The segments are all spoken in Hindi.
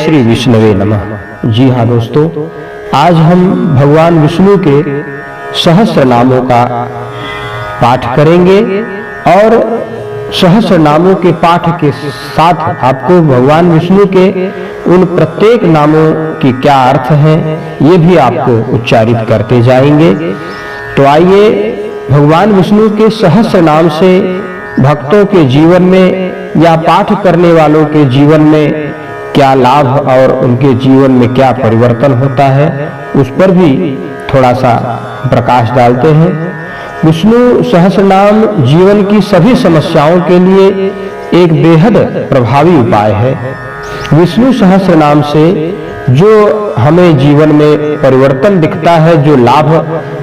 श्री विष्णुवे नमः। जी हाँ दोस्तों, आज हम भगवान विष्णु के सहस्र नामों का पाठ करेंगे और सहस्र नामों के पाठ के साथ आपको भगवान विष्णु के उन प्रत्येक नामों की क्या अर्थ है ये भी आपको उच्चारित करते जाएंगे। तो आइए भगवान विष्णु के सहस्र नाम से भक्तों के जीवन में या पाठ करने वालों के जीवन में क्या लाभ और उनके जीवन में क्या परिवर्तन होता है उस पर भी थोड़ा सा प्रकाश डालते हैं। विष्णु सहस्रनाम जीवन की सभी समस्याओं के लिए एक बेहद प्रभावी उपाय है। विष्णु सहस्रनाम से जो हमें जीवन में परिवर्तन दिखता है, जो लाभ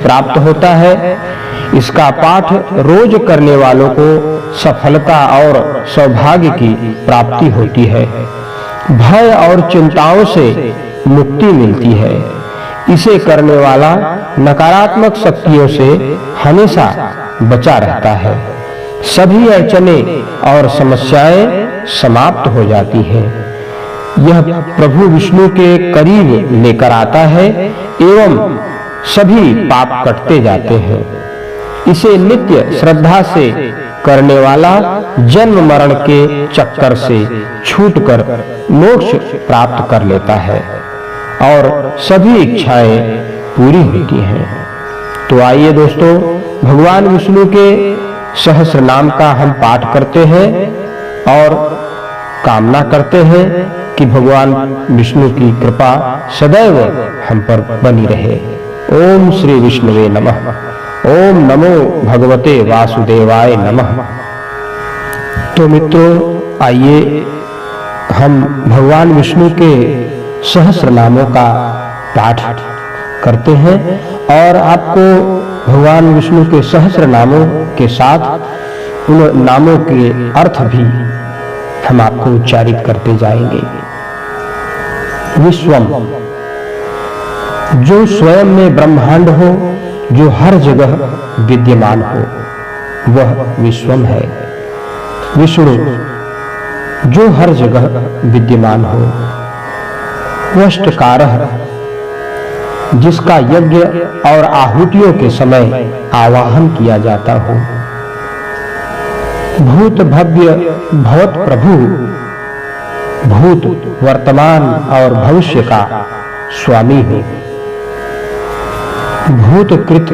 प्राप्त होता है, इसका पाठ रोज करने वालों को सफलता और सौभाग्य की प्राप्ति होती है। भय और चिंताओं से मुक्ति मिलती है। इसे करने वाला नकारात्मक शक्तियों से हमेशा बचा रहता है। सभी अड़चने और समस्याएं समाप्त हो जाती हैं। यह प्रभु विष्णु के करीब लेकर आता है एवं सभी पाप कटते जाते हैं। इसे नित्य श्रद्धा से करने वाला जन्म मरण के चक्कर से छूटकर मोक्ष प्राप्त कर लेता है और सभी इच्छाएं पूरी होती हैं। तो आइए दोस्तों, भगवान विष्णु के सहस्र नाम का हम पाठ करते हैं और कामना करते हैं कि भगवान विष्णु की कृपा सदैव हम पर बनी रहे। ओम श्री विष्णुवे नमः। ओम नमो भगवते वासुदेवाय नमः। तो मित्रों, आइए हम भगवान विष्णु के सहस्र नामों का पाठ करते हैं और आपको भगवान विष्णु के सहस्र नामों के साथ उन नामों के अर्थ भी हम आपको उच्चारित करते जाएंगे। विश्वम, जो स्वयं में ब्रह्मांड हो, जो हर जगह विद्यमान हो, वह विश्वम है। विष्णु, जो हर जगह विद्यमान हो। वष्टकारः, जिसका यज्ञ और आहुतियों के समय आवाहन किया जाता हो। भूत भव्य भवत प्रभु, भूत वर्तमान और भविष्य का स्वामी हो। भूतकृत,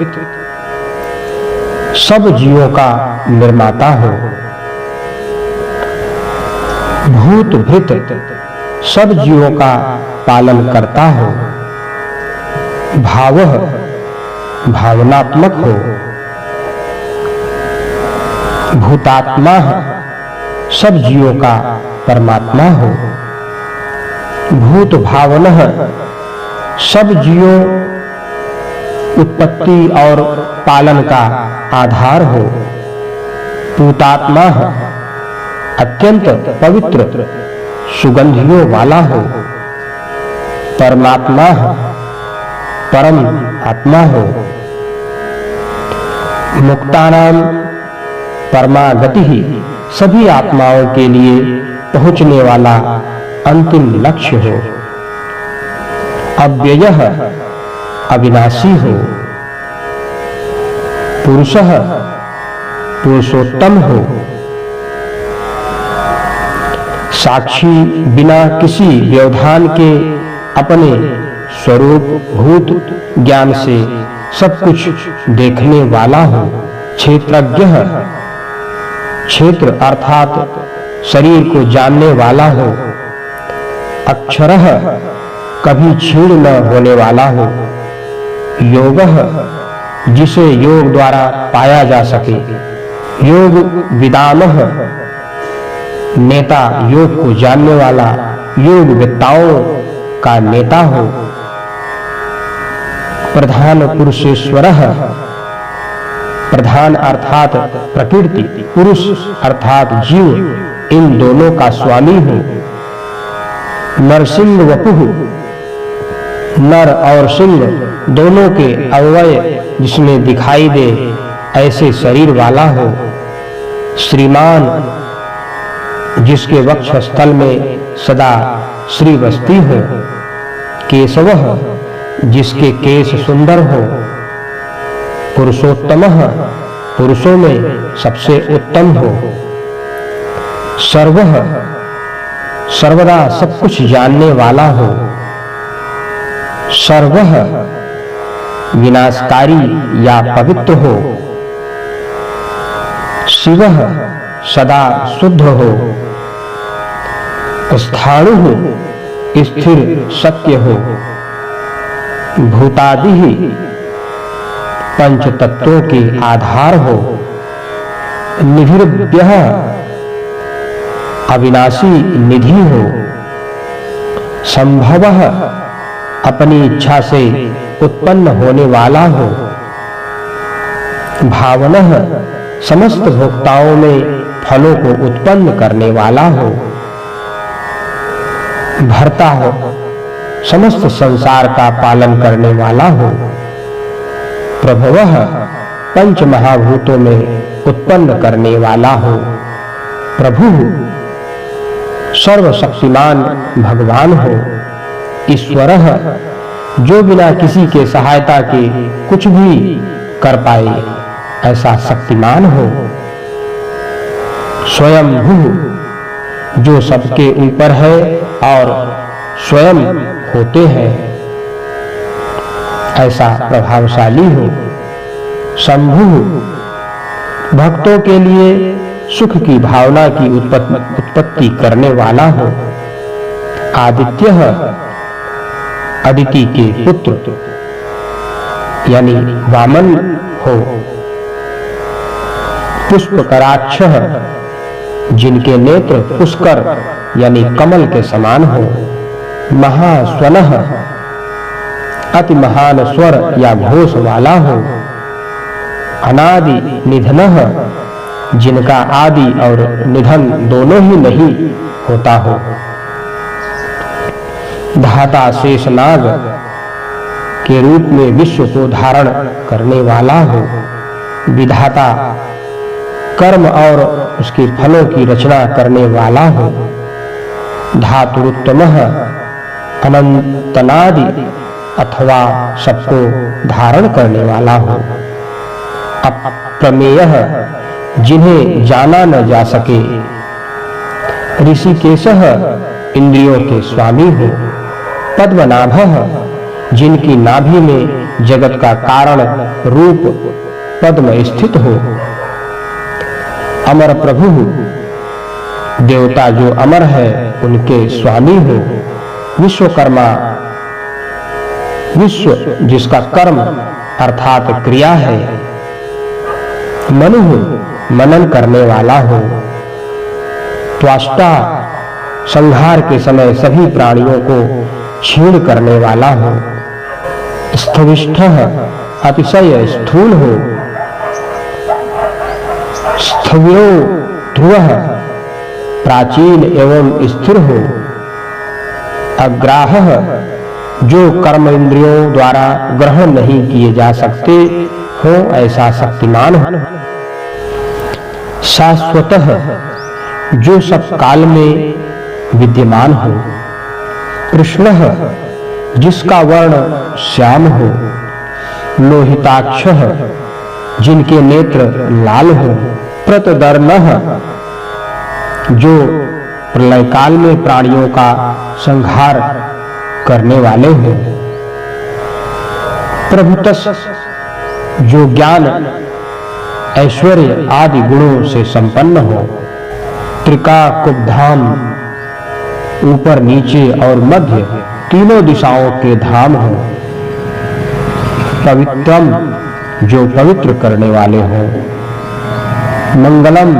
सब जीवों का निर्माता हो। भूतभृत, सब जीवों का पालन करता हो। भावः, भावनात्मक हो। भूतात्मा, सब जीवों का परमात्मा हो। भूत भावनः, सब जीवों उत्पत्ति और पालन का आधार हो। पूतात्मा, अत्यंत पवित्र सुगंधियों वाला हो। परमात्मा, परम आत्मा हो। मुक्तानाम परमागति, सभी आत्माओं के लिए पहुंचने वाला अंतिम लक्ष्य हो। अव्ययः, अविनाशी हो। पुरुषः, पुरुषोत्तम हो। साक्षी, बिना किसी व्यवधान के अपने स्वरूप भूत ज्ञान से सब कुछ देखने वाला हो। क्षेत्रज्ञः, क्षेत्र अर्थात शरीर को जानने वाला हो। अक्षरः, कभी क्षीण न होने वाला हो। योगः, जिसे योग द्वारा पाया जा सके। योग विदामः, नेता, योग को जानने वाला, योग वेत्ताओं का नेता हो। प्रधान पुरुषेश्वरः, प्रधान अर्थात प्रकृति, पुरुष अर्थात जीव, इन दोनों का स्वामी हो। नरसिंह वपुः, नर और सिंह दोनों के अवयव जिसमें दिखाई दे ऐसे शरीर वाला हो। श्रीमान, जिसके वक्षस्थल में सदा श्रीवस्ती हो, केशवः जिसके केश सुंदर हो, पुरुषोत्तमः पुरुषों में सबसे उत्तम हो, सर्वः सर्वदा सब कुछ जानने वाला हो, सर्वः विनाशकारी या पवित्र हो, शिवः सदा शुद्ध हो, स्थाणुः स्थिर सत्य हो, भूतादि पंच तत्वों के आधार हो, निधिर्भ्यः अविनाशी निधि हो, संभवः अपनी इच्छा से उत्पन्न होने वाला हो, भावनः समस्त भोक्ताओं में फलों को उत्पन्न करने वाला हो, भर्ता हो समस्त संसार का पालन करने वाला हो, प्रभवः पंच महाभूतों में उत्पन्न करने वाला हो, प्रभु सर्वशक्तिमान भगवान हो, ईश्वरः जो बिना किसी के सहायता के कुछ भी कर पाए ऐसा शक्तिमान हो, स्वयंभू जो सबके ऊपर है और स्वयं होते हैं ऐसा प्रभावशाली हो, शंभु भक्तों के लिए सुख की भावना की उत्पत्ति करने वाला हो, आदित्यः अदिति के पुत्र यानी वामन हो, पुष्पकराक्षः जिनके नेत्र पुष्कर यानी कमल के समान हो, महास्वनः अति महान स्वर या घोष वाला हो, अनादि निधनः जिनका आदि और निधन दोनों ही नहीं होता हो, धाता शेषनाग के रूप में विश्व को धारण करने वाला हो, विधाता कर्म और उसके फलों की रचना करने वाला हो, धातुरुत्तमः अनंतनादि अथवा सबको धारण करने वाला हो, अप्रमेयः जिन्हें जाना न जा सके, ऋषिकेशः इंद्रियों के स्वामी हो, पद्मनाभः जिनकी नाभि में जगत का कारण रूप पद्म स्थित हो, अमर प्रभु देवता जो अमर है उनके स्वामी हो, विश्वकर्मा विश्व जिसका कर्म अर्थात क्रिया है, मनु मनन करने वाला हो, त्वष्टा संहार के समय सभी प्राणियों को छीण करने वाला हो, स्थविष्ठः अतिशय स्थूल हो, स्थविरो ध्रुवः प्राचीन एवं स्थिर हो, अग्राहः जो कर्म इंद्रियों द्वारा ग्रहण नहीं किए जा सकते हो ऐसा शक्तिमान हो, शाश्वतः जो सब काल में विद्यमान हो, कृष्णः जिसका वर्ण श्याम हो, लोहिताक्षः जिनके नेत्र लाल हो, प्रतदर्णः जो प्रलय काल में प्राणियों का संहार करने वाले हो, प्रभुतस् जो ज्ञान ऐश्वर्य आदि गुणों से संपन्न हो, त्रिकाकुब्धाम ऊपर नीचे और मध्य तीनों दिशाओं के धाम हो, पवित्रम जो पवित्र करने वाले हो, मंगलम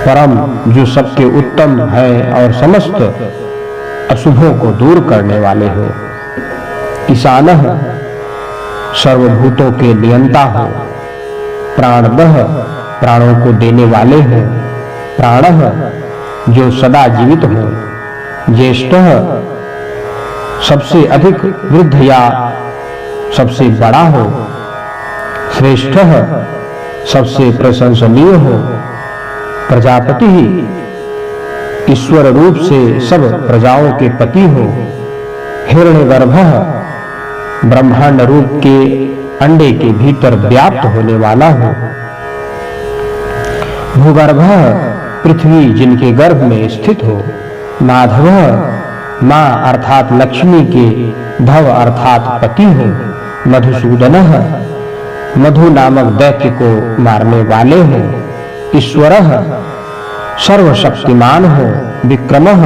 परम जो सबसे उत्तम है और समस्त अशुभों को दूर करने वाले हो, ईशानः सर्वभूतों के नियंता हो, प्राणदः प्राणों को देने वाले हो, प्राणः जो सदा जीवित हो, ज्येष्ठः सबसे अधिक वृद्ध या सबसे बड़ा हो, श्रेष्ठः सबसे प्रशंसनीय हो, प्रजापति ईश्वर रूप से सब प्रजाओं के पति हो, हिरण्यगर्भः ब्रह्मांड रूप के अंडे के भीतर व्याप्त होने वाला हो, भूगर्भः पृथ्वी जिनके गर्भ में स्थित हो, माधवः माँ अर्थात लक्ष्मी के भव अर्थात पति हो, मधुसूदनः मधु नामक दैत्य को मारने वाले हो, ईश्वरः सर्वशक्तिमान हो, विक्रमः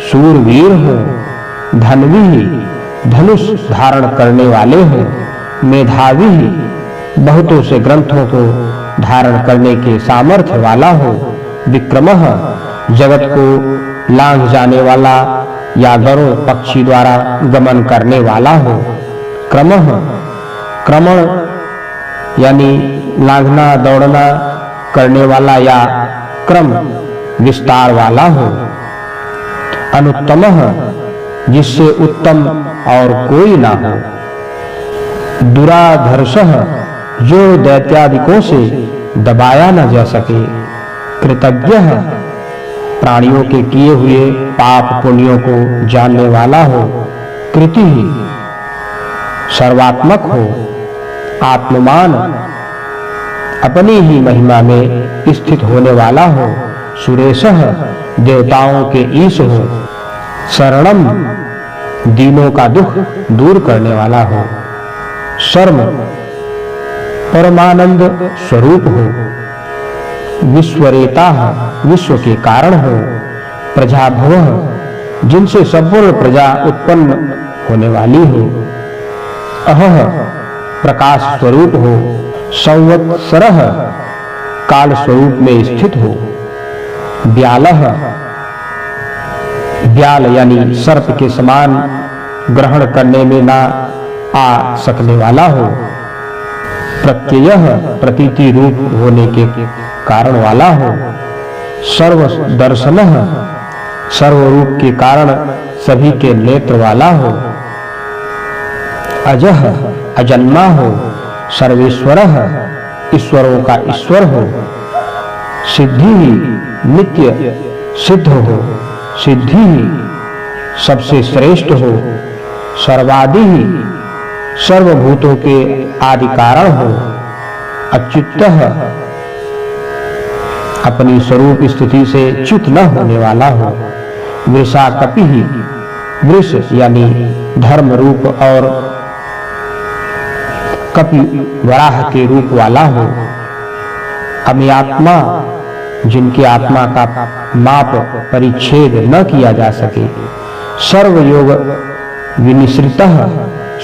शूरवीर हो, धन्वी धनुष धारण करने वाले हो, मेधावी बहुतों से ग्रंथों को धारण करने के सामर्थ्य वाला हो, विक्रमः जगत को लांघ जाने वाला या गरुड़ पक्षी द्वारा गमन करने वाला हो, क्रमः क्रमण यानी लांघना दौड़ना करने वाला या क्रम विस्तार वाला हो, अनुत्तमः जिससे उत्तम और कोई ना हो, दुराधर्षः जो दैत्यादिकों से दबाया न जा सके, कृतज्ञः प्राणियों के किए हुए पाप पुण्यों को जानने वाला हो, कृति सर्वात्मक हो, आत्ममान अपनी ही महिमा में स्थित होने वाला हो, सुरेशः देवताओं के ईश हो, शरणम दीनों का दुख दूर करने वाला हो, शर्म परमानंद स्वरूप हो, विश्वरेता विश्व के कारण हो, प्रजाभवः जिनसे संपूर्ण प्रजा उत्पन्न होने वाली हो, अहः प्रकाश स्वरूप हो, संवत्सरः काल स्वरूप में स्थित हो, व्यालः व्याल यानी सर्प के समान ग्रहण करने में ना आ सकने वाला हो, प्रत्ययः प्रतीति रूप होने के कारण वाला हो, सर्व दर्शनः सर्वरूप के कारण सभी के नेत्र वाला हो, अजः अजन्मा हो, सर्वेश्वरः ईश्वरों का ईश्वर हो, सिद्धि नित्य सिद्ध हो, सिद्धि सबसे श्रेष्ठ हो, सर्वादि सर्वभूतों के आदि कारण हो, अच्युतः अपनी स्वरूप स्थिति से च्युत न होने वाला हो, वृषाकपि वृष यानी धर्म रूप और कपि वराह के रूप वाला हो, अम्यात्मा जिनकी आत्मा का माप परिच्छेद न किया जा सके, सर्वयोग विनिश्रितः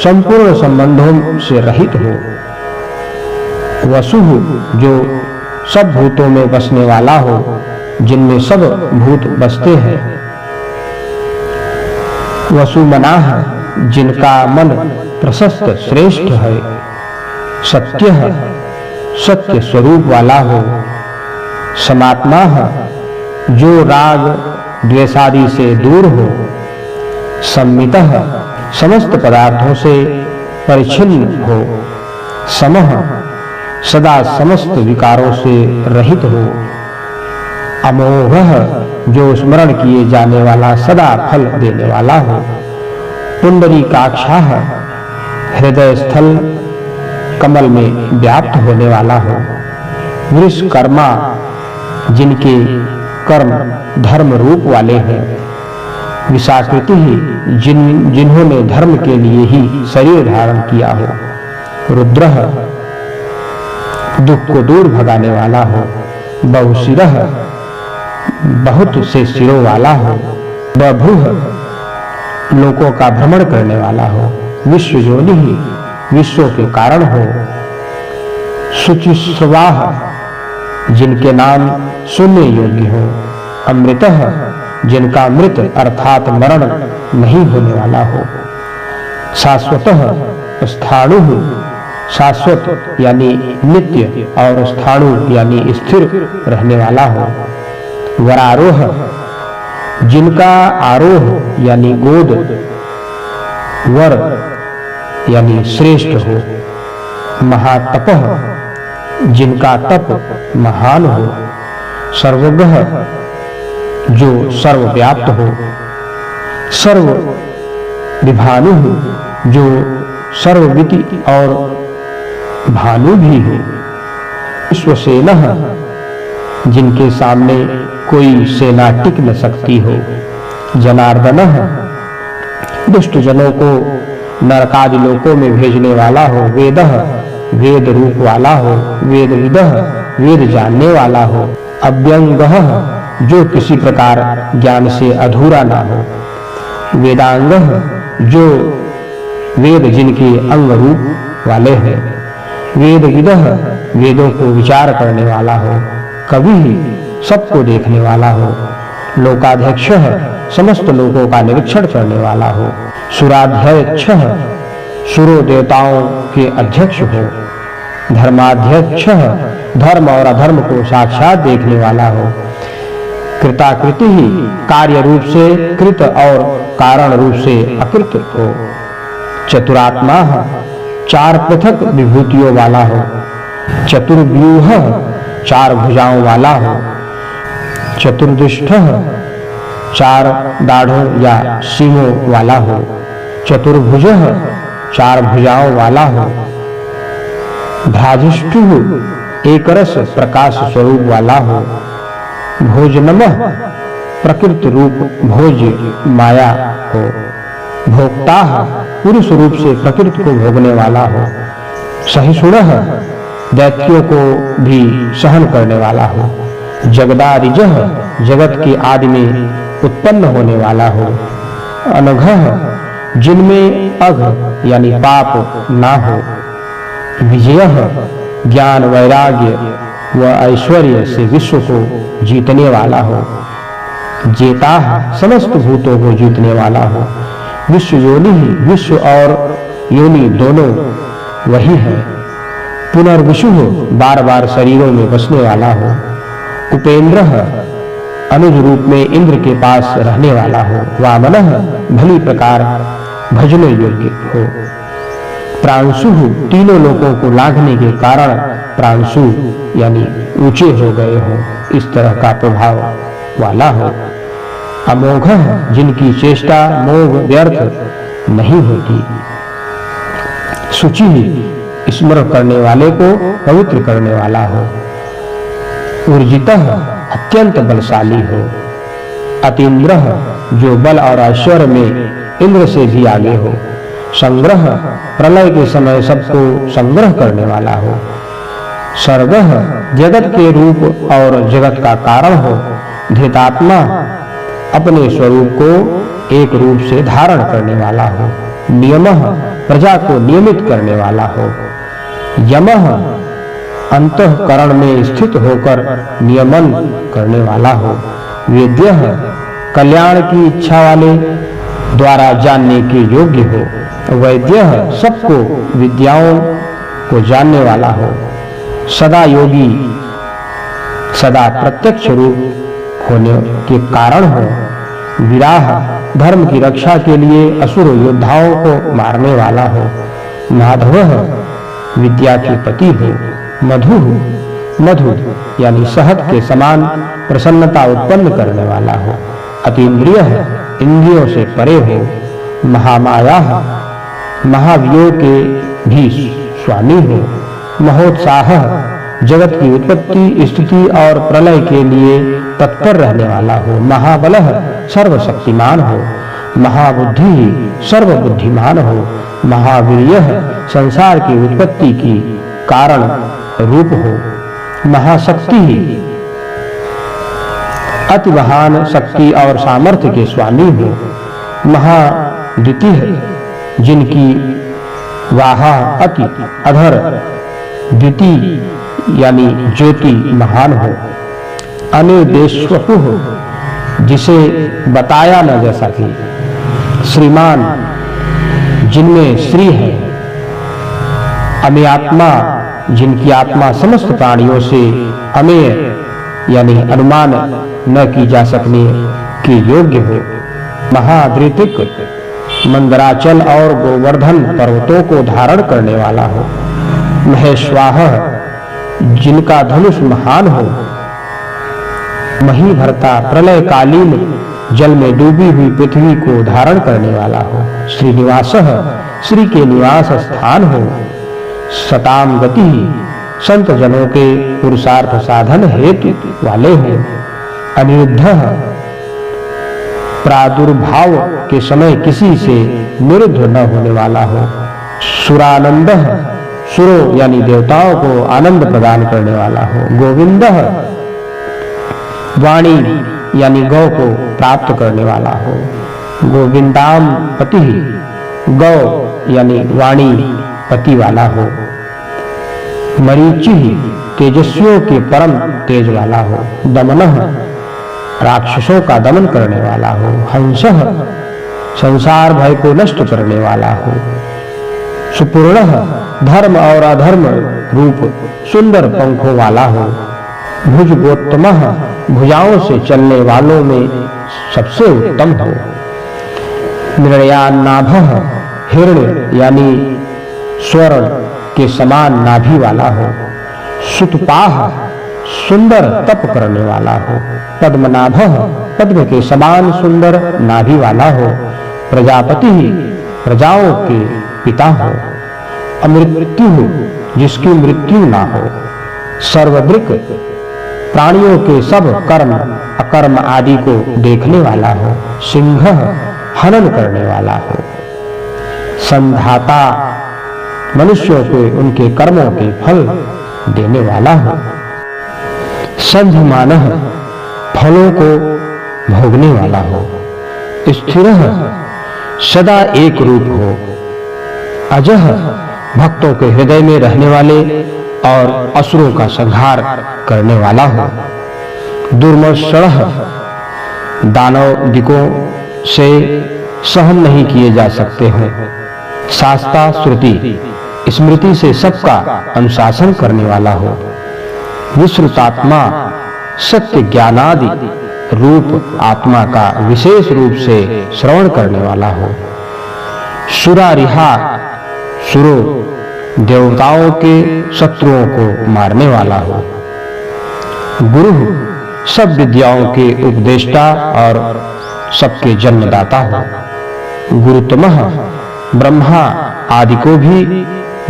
संपूर्ण संबंधों से रहित हो, वसु जो सब भूतों में बसने वाला हो, जिनमें सब भूत बसते हैं, वसुमनाः जिनका मन प्रशस्त श्रेष्ठ है, सत्यः सत्य स्वरूप वाला हो, समात्मा जो राग द्वेषादि से दूर हो, सम्मितः समस्त पदार्थों से परिच्छिन्न हो, समः सदा समस्त विकारों से रहित हो, अमोघः जो स्मरण किए जाने वाला सदा फल देने वाला हो, पुंडरीकाक्षः हृदय स्थल कमल में व्याप्त होने वाला हो, वृषकर्मा जिनके कर्म धर्म रूप वाले हैं, विषाकृति जिन्होंने धर्म के लिए ही शरीर धारण किया हो, रुद्रः दुख को दूर भगाने वाला हो, बहुशिरः बहुत से सिरों वाला हो, बभुः लोकों का भ्रमण करने वाला हो, विश्वयोनि विश्वों के कारण हो, शुचिस्वाह जिनके नाम सुनने योग्य हो, अमृतः जिनका मृत अर्थात मरण नहीं होने वाला हो, शाश्वतः स्थाणुः शाश्वत यानी नित्य और स्थाणु यानी स्थिर रहने वाला हो, वरारोह जिनका आरोह यानी गोद, वर यानी श्रेष्ठ हो, महातपः जिनका तप महान हो, सर्वगः जो सर्वव्याप्त हो, सर्व विभानु हो, जो सर्वविति और भानु भी हो, विश्वसेनः, जिनके सामने कोई सेना टिक न सकती हो, जनार्दनः, दुष्ट जनों को नरकादि लोकों में भेजने वाला हो, वेदः, वेद रूप वाला हो, वेद विदः, वेद जानने वाला हो, अव्यंगः, जो किसी प्रकार ज्ञान से अधूरा ना हो, वेदांगः, जो वेद जिनके अंग रूप वाले हैं, वेद विदः, वेदों को विचार करने वाला हो, कवि, सबको देखने वाला हो, लोकाध्यक्षः, समस्त लोगों का निरीक्षण करने वाला हो, सुराध्यक्षः, सुरो देवताओं के अध्यक्ष हो, धर्माध्यक्षः, धर्म और अधर्म को साक्षात देखने वाला हो, कृताकृति ही, कार्य रूप से कृत और कारण रूप से अकृत हो, चतुरात्मा, चार पृथक विभूतियों वाला हो, चतुर्व्यूह, चार भुजाओं वाला हो, चतुर्दृष्टः, चार दाढ़ों या सींगों वाला हो, चतुर्भुजः, चार भुजाओं वाला हो, भ्राजिष्ठुः, एक रस प्रकाश स्वरूप वाला हो, भोजनमः, प्रकृति रूप भोज माया हो, भोक्ताः, पुरुष रूप से प्रकृति को भोगने वाला हो, सहिष्णुः, दैत्यों को भी सहन करने वाला हो, जगदादिजः, जगत के आदि में उत्पन्न होने वाला हो, अनघः, जिनमें अघ यानी पाप ना हो, विजयः, ज्ञान वैराग्य व ऐश्वर्य से विश्व को जीतने वाला हो, जेताः, समस्त भूतों को जीतने वाला हो, विश्व योनि, विश्व और योनि दोनों वही है, पुनर्विशुः, बार बार शरीरों में बसने वाला हो, उपेंद्रः, अनुज रूप में इंद्र के पास रहने वाला हो, वामनः, भली प्रकार भजने योग्य हो, प्रांशुः, तीनों लोगों को लांघने के कारण प्रांशु यानी ऊंचे हो गए हो, इस तरह का प्रभाव वाला हो, अमोघः, जिनकी चेष्टा मोघ व्यर्थ नहीं होती, शुचि, स्मरण करने वाले को पवित्र करने वाला हो, ऊर्जितः, अत्यंत बलशाली हो, अतीन्द्रः, जो बल और ऐश्वर्य में इंद्र से भी आगे हो, संग्रह, प्रलय के समय सबको संग्रह करने वाला हो, सर्गः, जगत के रूप और जगत का कारण हो, धृतात्मा, अपने स्वरूप को एक रूप से धारण करने वाला हो, नियमः, प्रजा को नियमित करने वाला हो, यमः, अंतःकरण में स्थित होकर नियमन करने वाला हो, वेद्यः, कल्याण की इच्छा वाले द्वारा जानने के योग्य हो, वैद्यः, सबको विद्याओं को जानने वाला हो, सदा योगी, सदा प्रत्यक्ष रूप होने के कारण हो, विराह, धर्म की रक्षा के लिए असुर योद्धाओं को मारने वाला हो, माधवः, विद्या के पति हो, मधु, मधु यानी शहद के समान प्रसन्नता उत्पन्न करने वाला हो, अतीन्द्रियः, इंद्रियों से परे हो, महामाया, महावियोग के भी स्वामी हो, महोत्साह, जगत की उत्पत्ति स्थिति और प्रलय के लिए तत्पर रहने वाला हो, महाबलः, सर्वशक्तिमान हो, महाबुद्धि, सर्वबुद्धिमान हो, महावीर्यः, संसार की उत्पत्ति की कारण रूप हो, महाशक्ति, अति महान शक्ति और सामर्थ्य के स्वामी हो, महाद्वितीय, जिनकी वाहा अति अधर द्वितीय यानी ज्योति महान हो, अनिर्देशवपु हो, जिसे बताया न जा सके, श्रीमान, जिनमें श्री है, अमेयात्मा, जिनकी आत्मा समस्त प्राणियों से अमेय यानी अनुमान न की जा सकने के योग्य हो, महाद्रितिक, मंदराचल और गोवर्धन पर्वतों को धारण करने वाला हो, महेश्वाह, जिनका धनुष महान हो, मही भरता प्रलयकालीन जल में डूबी हुई पृथ्वी को धारण करने वाला हो। श्रीनिवासः श्री के निवास स्थान हो। सताम गति संत जनों के पुरुषार्थ साधन हेतु वाले हो। अनिरुद्धः प्रादुर्भाव के समय किसी से निरुद्ध न होने वाला हो। सुरानंदः सुरों यानी देवताओं को आनंद प्रदान करने वाला हो। गोविंदः वाणी यानी गौ को प्राप्त करने वाला हो। गोविंदाम पति गौ यानी वाणी पति वाला हो। मरीचि तेजस्वियों के परम तेज वाला हो। दमनः राक्षसों का दमन करने वाला हो। हंसः संसार भय को नष्ट करने वाला हो। सुपूर्णः धर्म और अधर्म रूप सुंदर पंखों वाला हो। भुजगोत्तमः भुजाओं से चलने वालों में सबसे उत्तम हो। निर्णयान्नाभः हिरण्य यानी स्वर्ण के समान नाभि वाला हो। सुतपाह सुंदर तप करने वाला हो। पद्मनाभः पद्म के समान सुंदर नाभि वाला हो। प्रजापति प्रजाओं के पिता हो। अमृत्यु जिसकी मृत्यु ना हो। सर्वदृक् प्राणियों के सब कर्म अकर्म आदि को देखने वाला हो। सिंहः हनन करने वाला हो। संधाता मनुष्यों को उनके कर्मों के फल देने वाला हो। संध्यमानः फलों को भोगने वाला हो। स्थिरः सदा एक रूप हो। अजः भक्तों के हृदय में रहने वाले और असुरों का संहार करने वाला हो। दुर्मर्षणः दानव दिकों से सहन नहीं किए जा सकते हैं। शास्ता श्रुति स्मृति से सबका अनुशासन करने वाला हो। विश्रुतात्मा सत्य ज्ञानादि रूप आत्मा का विशेष रूप से श्रवण करने वाला हो। सुरारिहा सुरों देवताओं के शत्रुओं को मारने वाला हो। गुरु सब विद्याओं के उपदेष्टा और सबके जन्मदाता हो। गुरुतमः ब्रह्मा आदि को भी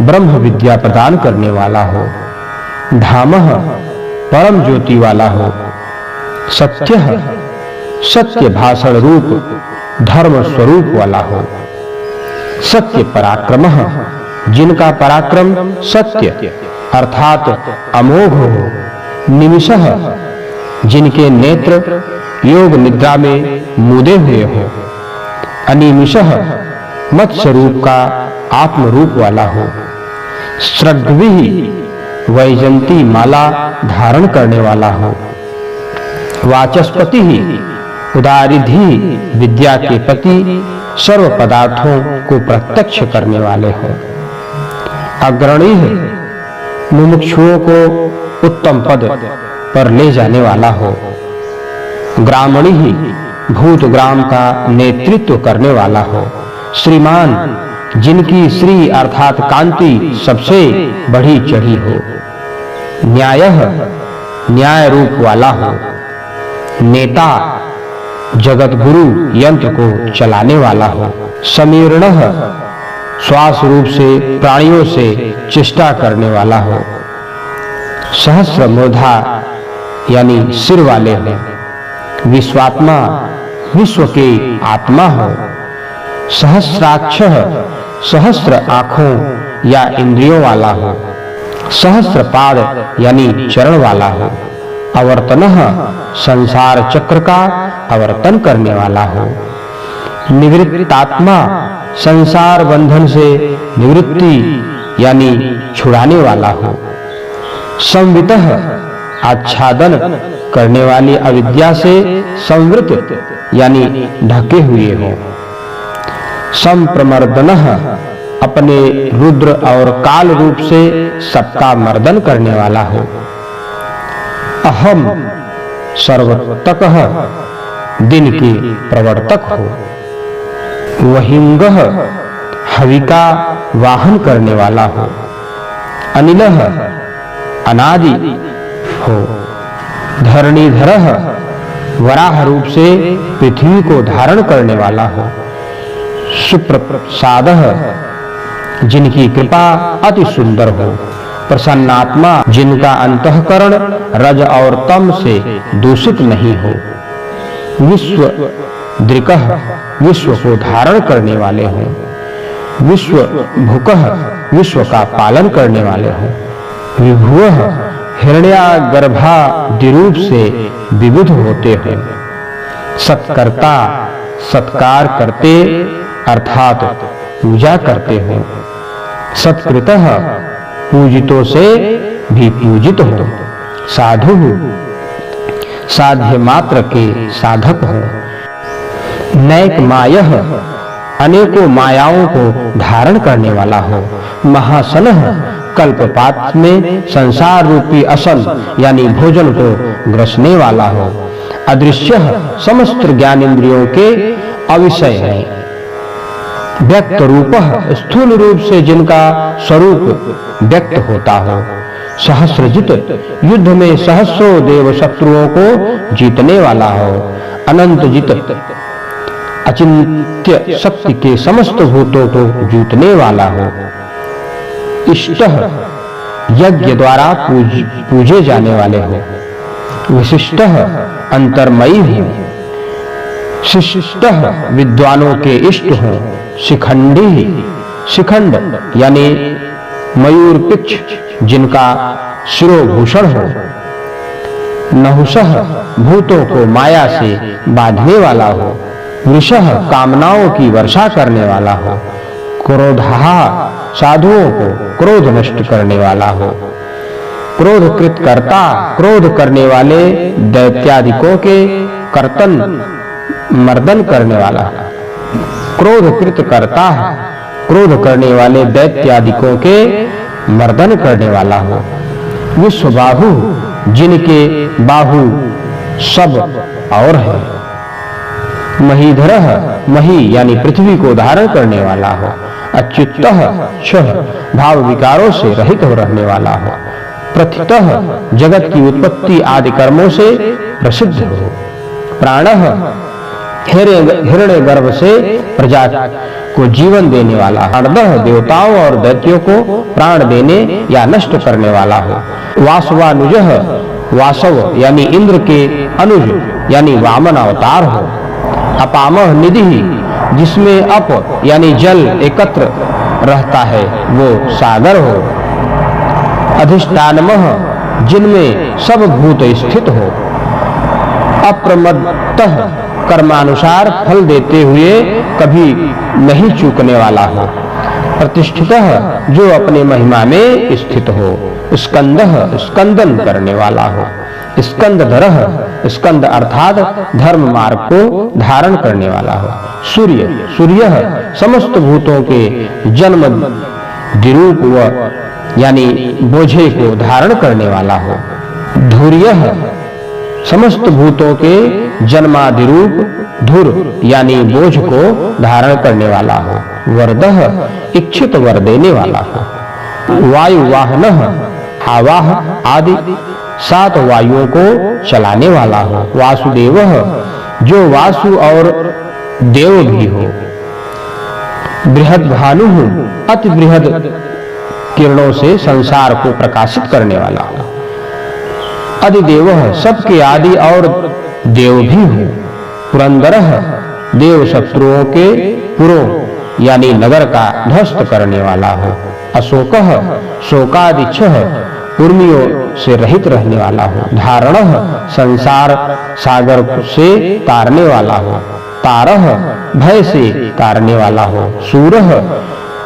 ब्रह्म विद्या प्रदान करने वाला हो। धामः परम ज्योति वाला हो। सत्यः सत्य भाषण रूप धर्म स्वरूप वाला हो। सत्य पराक्रमः जिनका पराक्रम सत्य अर्थात अमोघ हो। निमिषः जिनके नेत्र योग निद्रा में मुदे हुए हो। अनिमिषः मत्स्य रूप का आत्म रूप वाला हो। सृग्भिः वैजंती माला धारण करने वाला हो। वाचस्पति उदारिधि विद्या के पति सर्व पदार्थों को प्रत्यक्ष करने वाले हो। अग्रणी मुमुक्षुओं को उत्तम पद पर ले जाने वाला हो। ग्रामणी भूत ग्राम का नेतृत्व करने वाला हो। श्रीमान जिनकी श्री अर्थात कांति सबसे बढ़ी चढ़ी हो। न्यायः न्याय रूप वाला हो। नेता जगत गुरु यंत्र को चलाने वाला हो। समीरणः श्वास रूप से प्राणियों से चेष्टा करने वाला हो। सहस्र मूर्धा यानी सिर वाले हो। विश्वात्मा विश्व के आत्मा हो। सहस्राक्षः सहस्र आंखों या इंद्रियों वाला हो। सहस्र पाद यानी चरण वाला हो। अवर्तनः संसार चक्र का अवर्तन करने वाला हो। निवृत्तात्मा संसार बंधन से निवृत्ति यानी छुड़ाने वाला हो। संवितः आच्छादन करने वाली अविद्या से संवृत यानी ढके हुए हो। संप्रमर्दनः अपने रुद्र और काल रूप से सबका मर्दन करने वाला हो। अहम सर्वतकः दिन के प्रवर्तक हो। वहिंगः हवि का वाहन करने वाला हो। अनिलः अनादि हो। धरणीधरः वराह रूप से पृथ्वी को धारण करने वाला हो। सुप्रसादः, जिनकी कृपा अति सुंदर हो। प्रसन्नात्मा, जिनका अंतःकरण रज और तम से दूषित नहीं हो। विश्वदृकः, विश्व को धारण करने वाले हो। विश्वभुकः, विश्व का पालन करने वाले हो। विभुवः, हिरण्यागर्भादि रूप से विविध होते हो। सत्कर्ता, सत्कार करते अर्थात पूजा करते हो। सत्कृतः, पूजितों से भी पूजित हो। साधु, साध्य मात्र के साधक हो। नैक मायः, अनेकों मायाओं को धारण करने वाला हो। महासनः, कल्पपात में संसार रूपी असन यानी भोजन को ग्रसने वाला हो। अदृश्यः, समस्त ज्ञानेंद्रियों के अविषय है। व्यक्त रूपः, स्थूल रूप से जिनका स्वरूप व्यक्त होता हो। सहस्रजित, युद्ध में सहस्रों देव शत्रुओं को जीतने वाला हो। अनंत जित, अचिंत्य शक्ति के समस्त भूतों को जीतने वाला हो। इष्टः, यज्ञ द्वारा पूजे जाने वाले हो। विशिष्टः, अंतर्मयी हो। शिष्टः, विद्वानों के इष्ट हो। शिखंडी, शिखंड यानी मयूर पिच्छ, जिनका शिरोभूषण हो। नहुषः, भूतों को माया से बांधने वाला हो। वृषः, कामनाओं की वर्षा करने वाला हो। क्रोधः, साधुओं को क्रोध नष्ट करने वाला हो। क्रोधकृत कर्ता, क्रोध करने वाले दैत्यादिकों के कर्तन मर्दन करने वाला। क्रोधकृत कर्ता, क्रोध करने वाले दैत्यादिकों के मर्दन करने वाला हो। विश्वबाहु, जिनके बाहु सब और है। महीधरः, मही यानी पृथ्वी को धारण करने वाला हो। अच्युतः, क्षः भाव विकारों से रहित हो रहने वाला हो। प्रथितः, जगत की उत्पत्ति आदि कर्मों से प्रसिद्ध हो। प्राणः, हिरण्य गर्भ से प्रजा को जीवन देने वाला। अर्धः, देवताओं और दैत्यों को प्राण देने या नष्ट करने वाला हो। वासवानुजः, वासव यानी इंद्र के अनुज यानी वामन अवतार हो। अपामः निधि, जिसमें अप यानी जल एकत्र रहता है वो सागर हो। अधिष्ठानमः, जिनमें सब भूत स्थित हो। अप्रमत्तः, कर्मानुसार फल देते हुए कभी नहीं चूकने वाला हो। प्रतिष्ठितः, जो अपने महिमा में स्थित हो। स्कंदः, स्कंदन करने वाला हो। स्कंदधरः, स्कंद अर्थात धर्म मार्ग को धारण करने वाला हो। सूर्य, सूर्यः, समस्त भूतों के जन्म दिरूप व यानी बोझे को धारण करने वाला हो। धुर्यः, समस्त भूतों के जन्मादिरूप धुर यानी बोझ को धारण करने वाला हो। वरदः, इच्छित वर देने वाला हो। वायुवाहनः, आवाह आदि 7 वायुओं को चलाने वाला हो। वासुदेवः, जो वासु और देव भी हो। बृहद भानुः, अति बृहद किरणों से संसार को प्रकाशित करने वाला हो। अधिदेवः, सबके आदि और देव भी हो। पुरंदरः, देव शत्रुओं के पुरों यानी नगर का ध्वस्त करने वाला हो। अशोकः, शोकादिच्छः, उर्मियों से रहित रहने वाला हो। धारणः, संसार सागर से तारने वाला हो। तारः, भय से तारने वाला हो। सूरः,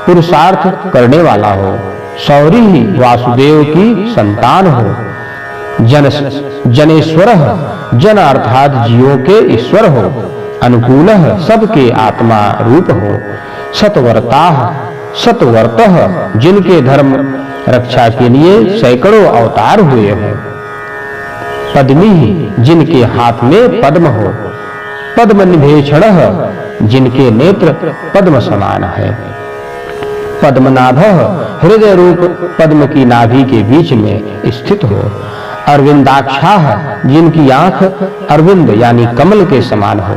पुरुषार्थ करने वाला हो। शौरी, वासुदेव की संतान हो। जनेश्वरः, जन अर्थात जीवों के ईश्वर हो। अनुकूलः, सबके आत्मा रूप हो। सतवर्ताः, सतवर्तः, जिनके धर्म रक्षा के लिए सैकड़ों अवतार हुए हैं। पद्मी, जिनके हाथ में पद्म हो। पद्मनिभेक्षणः, जिनके नेत्र पद्म समान है। पद्मनाभः, हृदय रूप पद्म की नाभि के बीच में स्थित हो। अरविंदाक्षाः, जिनकी आंख अरविंद यानी कमल के समान हो।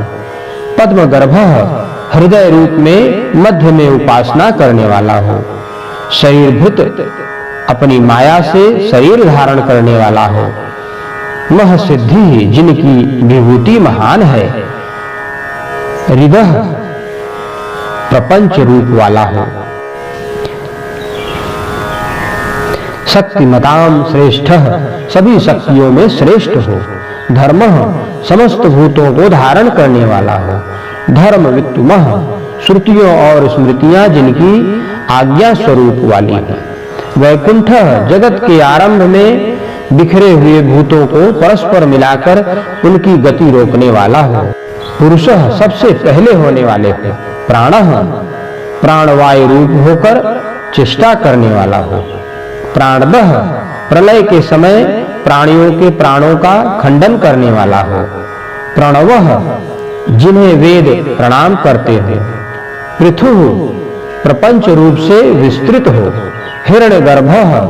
पद्म गर्भः, हृदय रूप में मध्य में उपासना करने वाला हो। शरीरभूत, अपनी माया से शरीर धारण करने वाला हो। महसिद्धि, जिनकी विभूति महान है। हृदय, प्रपंच रूप वाला हो। शक्तिमताम श्रेष्ठः, सभी शक्तियों में श्रेष्ठ हो। धर्मः, समस्त भूतों को धारण करने वाला हो। धर्म वित्तमः, श्रुतियों और स्मृतियां जिनकी आज्ञा स्वरूप वाली है। वैकुंठ, जगत के आरंभ में बिखरे हुए भूतों को परस्पर मिलाकर उनकी गति रोकने वाला हो। पुरुषः, सबसे पहले होने वाले हो। प्राणः, प्राणवायु रूप होकर चेष्टा करने वाला हो। प्राणदः, प्रलय के समय प्राणियों के प्राणों का खंडन करने वाला हो। प्रणवः, जिन्हें वेद प्रणाम करते हो। पृथुः, प्रपंच रूप से विस्तृत हो। हिरण्यगर्भः,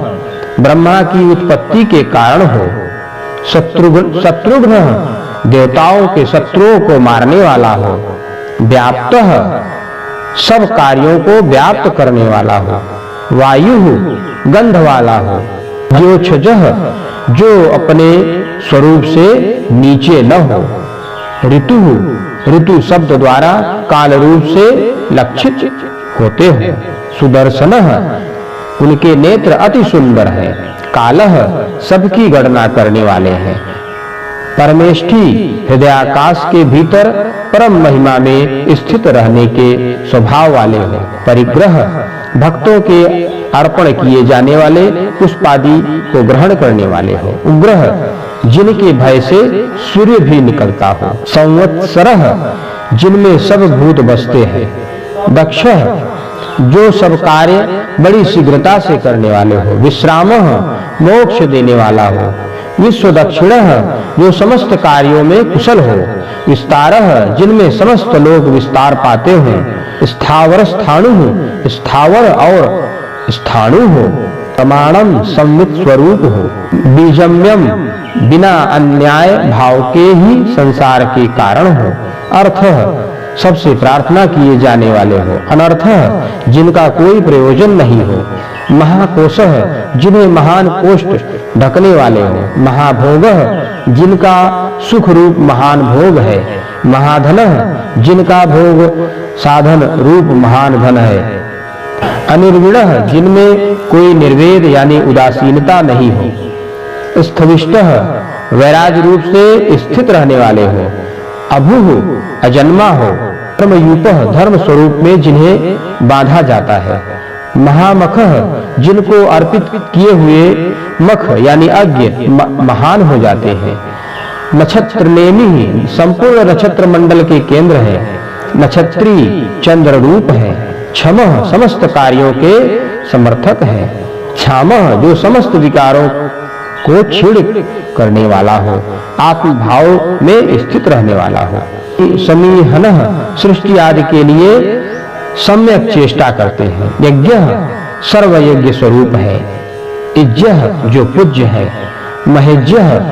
ब्रह्मा की उत्पत्ति के कारण हो। शत्रुघ्न, देवताओं के शत्रुओं को मारने वाला हो। व्याप्तः, सब कार्यों को व्याप्त करने वाला हो। वायु, गंध वाला हो। ज्योत्सजः, जो अपने स्वरूप से नीचे न हो। ऋतु, ऋतु शब्द द्वारा काल रूप से लक्षित होते हो। सुदर्शनः, उनके नेत्र अति सुंदर हैं। कालः, सबकी गणना करने वाले हैं। परमेष्ठी, हृदयाकाश के भीतर परम महिमा में स्थित रहने के स्वभाव वाले हैं। परिग्रह, भक्तों के अर्पण किए जाने वाले पुष्पादि को ग्रहण करने वाले हो। उग्रह, जिनके भय से सूर्य भी निकलता हो। संवत्सरः, जिनमें सब भूत बसते हैं। दक्षः, जो सब कार्य बड़ी शीघ्रता से करने वाले हो। विश्रामः, मोक्ष देने वाला हो। विश्व दक्षिणः, जो समस्त कार्यों में कुशल हो। विस्तारः, जिनमें समस्त लोग विस्तार पाते हो। स्थावर स्थाणु, स्थावर और स्थाणु हो। प्रमाणम, संवित स्वरूप हो। बीजम्यम, बिना अन्याय भाव के ही संसार के कारण हो। अर्थः, सबसे प्रार्थना किए जाने वाले हो। अनर्थः, जिनका कोई प्रयोजन नहीं हो। महाकोशः, जिन्हें महान कोष्ठ ढकने वाले हो। महाभोगः, जिनका सुख रूप महान भोग है। महाधनः, जिनका भोग साधन रूप महान धन है। अनिर्विणः, जिनमें कोई निर्वेद यानी उदासीनता नहीं हो। स्थविष्टः, वैराग रूप से स्थित रहने वाले हो। अभुः, अजन्मा हो। धर्मयूपः, धर्म स्वरूप में जिन्हें बांधा जाता है। महामखः, जिनको अर्पित किए हुए मख यानी अज्ञ महान हो जाते हैं। नक्षत्र नेमी, संपूर्ण नक्षत्र मंडल के केंद्र है। नक्षत्री, चंद्र रूप है। क्षमः, समस्त कार्यों के समर्थक है। क्षामः, जो समस्त विकारों को छीड़ करने वाला हो। आत्म भाव में स्थित रहने वाला हो। समीहनः, सृष्टि आदि के लिए सम्यक चेष्टा करते हैं। यज्ञ, सर्वयज्ञ स्वरूप है। इज्जः, जो पूज्य है। महेज्य,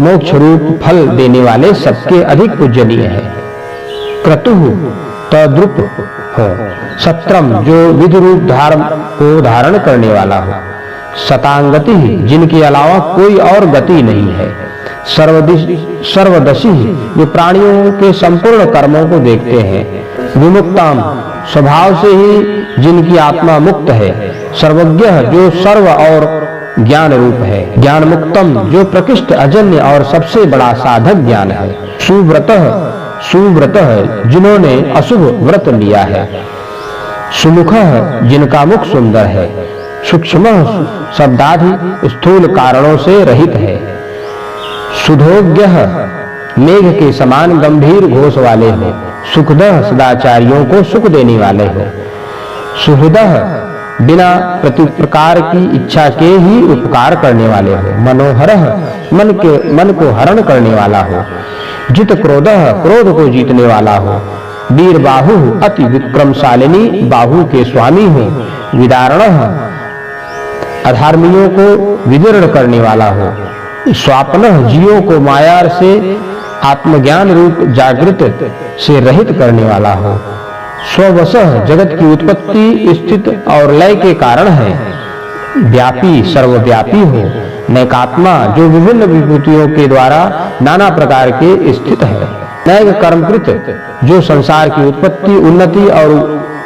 मोक्ष रूप फल देने वाले सबके अधिक पूजनीय है। क्रतुः, तद्रुप हो। सत्रम, जो विधि रूप धर्म को धारण करने वाला हो। शतांगति, जिनके अलावा कोई और गति नहीं है। सर्वदशी, जो प्राणियों के संपूर्ण कर्मों को देखते हैं। विमुक्ताम, स्वभाव से ही जिनकी आत्मा मुक्त है। सर्वज्ञ, जो सर्व और ज्ञान रूप है। ज्ञान मुक्तम, जो प्रकृष्ट अजन्य और सबसे बड़ा साधक ज्ञान है। सुव्रत, जिन्होंने अशुभ व्रत लिया है। सुमुख, जिनका मुख सुंदर है। सूक्ष्म, शब्दादि स्थूल कारणों से रहित है। सुधोज्ञ, मेघ के समान गंभीर घोष वाले हैं। सुखदः, सदाचारियों को सुख देने वाले हैं। सुहृदः, बिना प्रकार की इच्छा के ही उपकार करने वाले हो। मनोहरः, मन को हरण करने वाला हो। जित क्रोधः, क्रोध को जीतने वाला हो। वीर बाहु, अति विक्रमशालिनी बाहु के स्वामी हो। विदारणः, अधर्मियों को विदीर्ण करने वाला हो। स्वापन जीवों को माया से आत्मज्ञान रूप जागृत से रहित करने वाला हो। स्ववशः जगत की उत्पत्ति स्थित और लय के कारण है। व्यापी सर्वव्यापी हो। नैकात्मा जो विभिन्न विभूतियों के द्वारा नाना प्रकार के स्थित है। नैक कर्मकृत जो संसार की उत्पत्ति उन्नति और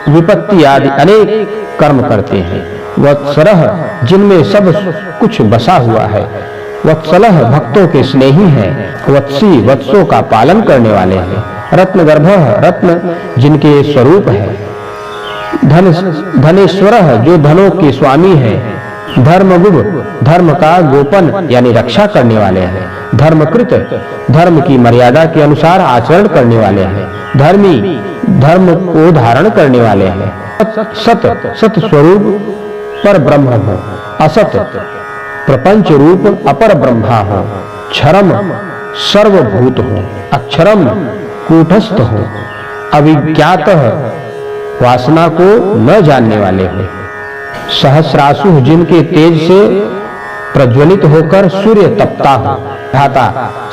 विपत्ति आदि अनेक कर्म करते हैं। वत्सरः जिनमें सब कुछ बसा हुआ है। वत्सलः भक्तों के स्नेही हैं। वत्सी वत्सों का पालन करने वाले हैं। रत्नगर्भः रत्न जिनके स्वरूप है। धनेश्वरः जो धनों के स्वामी है। धर्मगुभ धर्म का गोपन यानी रक्षा करने वाले हैं। धर्मकृत धर्म की मर्यादा के अनुसार आचरण करने वाले हैं। धर्मी धर्म को धारण करने वाले हैं। सत सत स्वरूप पर ब्रह्म हो। असत प्रपंच रूप अपर ब्रह्मा हो। क्षरम सर्वभूत हो। अक्षरम कूटस्थ हो। अविज्ञात वासना को न जानने वाले हो। सहस्रासु जिनके तेज से प्रज्वलित होकर सूर्य तपता हो। धाता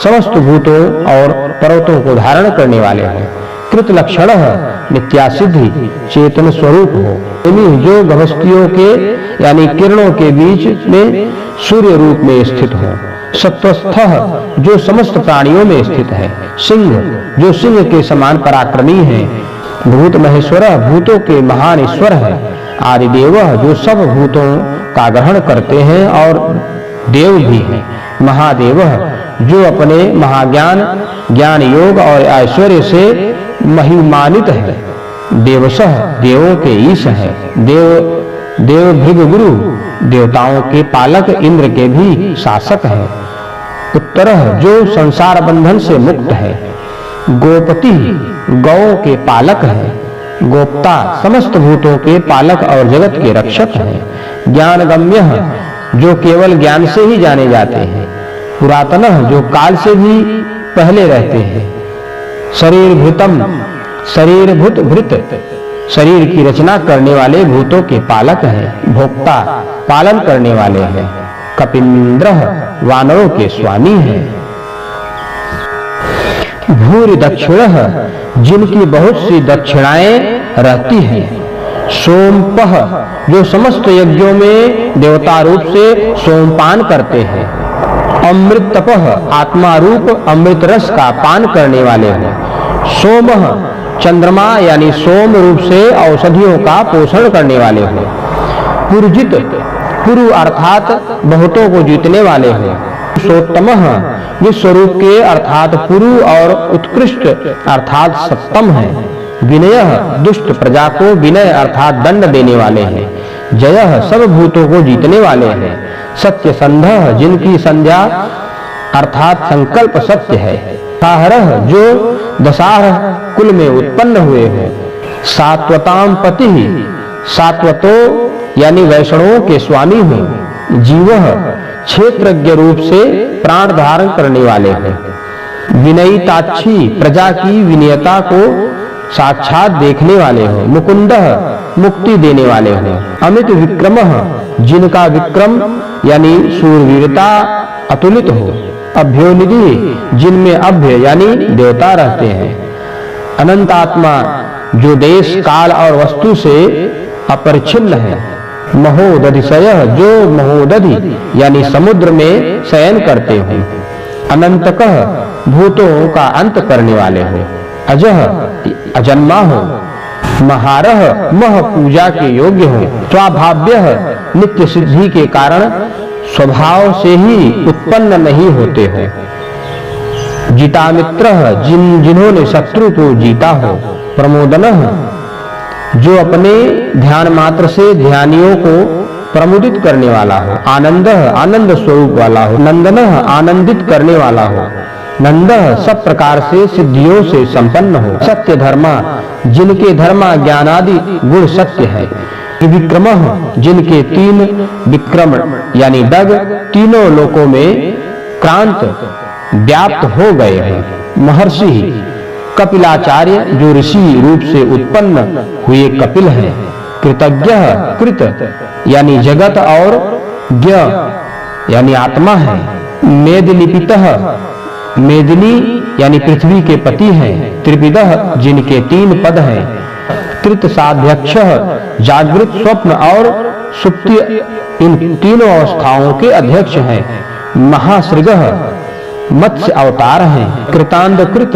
समस्त भूतों और पर्वतों को धारण करने वाले हो। कृत लक्षण नित्यासिद्धि चेतन स्वरूप हो। जो गभस्तियों के यानी किरणों के बीच में सूर्य रूप में स्थित हो। सत्वस्थ जो समस्त प्राणियों में स्थित है। सिंह जो सिंह के समान पराक्रमी है। भूत महेश्वर भूतों के महान ईश्वर है। आदिदेव जो सब भूतों का ग्रहण करते हैं और देव भी हैं। महादेव जो अपने महाज्ञान ज्ञान योग और ऐश्वर्य से महिमानित है। देवसः देवों के ईश है। देव भृग गुरु देवताओं के पालक इंद्र के भी शासक है। उत्तरः जो संसार बंधन से मुक्त है। गोपति गौओं के पालक है। गोप्ता समस्त भूतों के पालक और जगत के रक्षक हैं। ज्ञानगम्य जो केवल ज्ञान से ही जाने जाते हैं। पुरातनः जो काल से भी पहले रहते हैं। शरीर भूतम शरीर भूत भृत शरीर की रचना करने वाले भूतों के पालक हैं। भोक्ता पालन करने वाले हैं। कपिंद्र वानरों के स्वामी हैं। भूरि दक्षिण जिनकी बहुत सी दक्षिणाएं रहती हैं। सोमपह जो समस्त यज्ञों में देवता रूप से सोमपान करते हैं। अमृतपह आत्मा रूप अमृत रस का पान करने वाले हैं। सोमः चंद्रमा यानी सोम रूप से औषधियों का पोषण करने वाले हैं। पुरजित पुरु अर्थात बहुतों को जीतने वाले हैं। पुरुषोत्तमः विश्वरूप के अर्थात पुरु और उत्कृष्ट अर्थात सप्तम है। विनय दुष्ट प्रजा को विनय अर्थात दंड देने वाले हैं। जय सब भूतों को जीतने वाले हैं। सत्य संधः जिनकी संध्या अर्थात संकल्प सत्य है। साहरः जो दशाह कुल में उत्पन्न हुए हैं। सात्वताम पति सात्वतो यानी वैष्णवों के स्वामी हैं। जीवः क्षेत्रज्ञ रूप से प्राण धारण करने वाले हैं। विनयिताक्षी प्रजा की विनयता को साक्षात देखने वाले हो। मुकुंदः मुक्ति देने वाले हो। अमित विक्रमः जिनका विक्रम यानी शूरवीरता अतुलित हो। अभ्योनिधि जिनमें अभ्य यानी देवता रहते हैं। अनंतात्मा जो देश काल और वस्तु से अपरिच्छिन्न है। महोदधिशय जो महोदधि यानी समुद्र में शयन करते हो। अनंतकः भूतों का अंत करने वाले हो। अजह अजन्मा हो। महारह मह पूजा के योग्य हो। स्वाभाव्यः नित्य सिद्धि के कारण स्वभाव से ही उत्पन्न नहीं होते हो। जितामित्रः जिन्होंने शत्रु को जीता हो। प्रमोदनः जो अपने ध्यान मात्र से ध्यानियों को प्रमुदित करने वाला हो। आनंदः आनंद स्वरूप वाला हो। नंदनः आनंदित करने वाला हो। नंदः सब प्रकार से सिद्धियों से संपन्न हो। सत्य धर्मा जिनके धर्मा ज्ञानादि गुण सत्य है। विक्रमः जिनके तीन विक्रम यानी डग तीनों लोकों में क्रांत व्याप्त हो गए हैं। महर्षि कपिलाचार्य जो ऋषि रूप से उत्पन्न हुए कपिल हैं। कृतज्ञ कृत यानी जगत और ज्ञ यानी आत्मा है। मेदिनीपितः, मेदिनी यानी पृथ्वी के पति हैं। त्रिपिदः, जिनके 3 पद हैं। त्रितसाध्यक्षः, जागृत, स्वप्न और सुप्ति, इन तीनों अवस्थाओं के अध्यक्ष हैं। महासृगः, मत्स्य अवतार हैं। कृतांतकृत,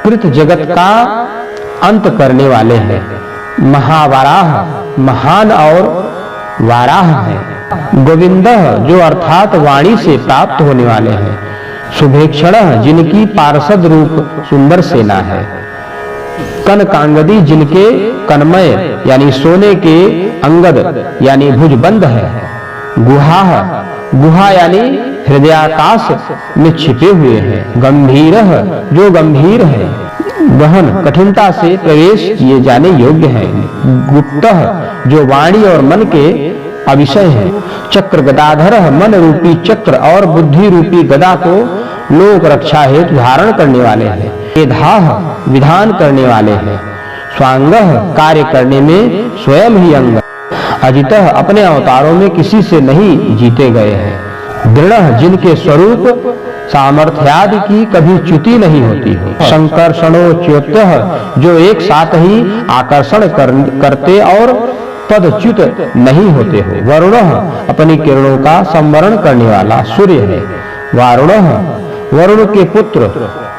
कृत जगत का अंत करने वाले हैं। महावराह, महान और वाराह हैं। गोविंदः, जो अर्थात वाणी से प्राप्त होने वाले हैं। शुभेक्षणः, जिनकी पार्षद रूप सुंदर सेना है। कनकांगदी, जिनके कनमय यानी सोने के अंगद यानी भुजबंद है। गुहाः, गुहा यानी हृदयाकाश में छिपे हुए हैं। गंभीरः, जो गंभीर है। गहन, कठिनता से प्रवेश किए जाने योग्य है। गुप्तः, जो वाणी और मन के अविषय है। चक्र गदाधरः, मन रूपी चक्र और बुद्धि रूपी गदा को लोक रक्षा हेतु धारण करने वाले हैं। मेधाः, विधान करने वाले हैं। स्वांगः, कार्य करने में स्वयं ही अंग। अजितः, अपने अवतारों में किसी से नहीं जीते गए हैं। दृढ़ः, जिनके स्वरूप सामर्थ्यादि की कभी च्युति नहीं होती हो। संकर्षणोच्युतः, जो एक साथ ही आकर्षण करते और पदच्युत नहीं होते हो। वरुणः, अपनी किरणों का संवरण करने वाला सूर्य है। वारुणः, वरुण के पुत्र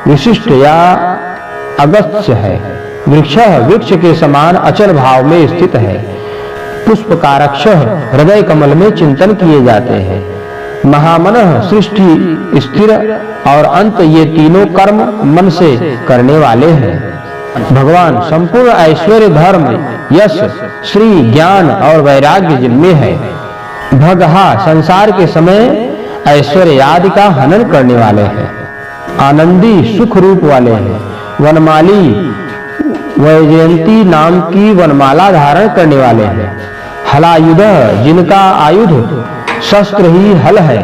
विशिष्ट या अगस्त्य है। वृक्षः, वृक्ष के समान अचल भाव में स्थित है। पुष्पकारक्षः, हृदय कमल में चिंतन किए जाते हैं। महामनः, सृष्टि, स्थिर और अंत, ये तीनों कर्म मन से करने वाले हैं। भगवान संपूर्ण ऐश्वर्य, धर्म, यश, श्री, ज्ञान और वैराग्य जिनमें है। भगहा, संसार के समय ऐश्वर्य आदि का हनन करने वाले हैं। आनंदी, सुख रूप वाले हैं। वनमाली, वैजयंती नाम की वनमाला धारण करने वाले हैं। हलायुध, जिनका आयुध शस्त्र ही हल है।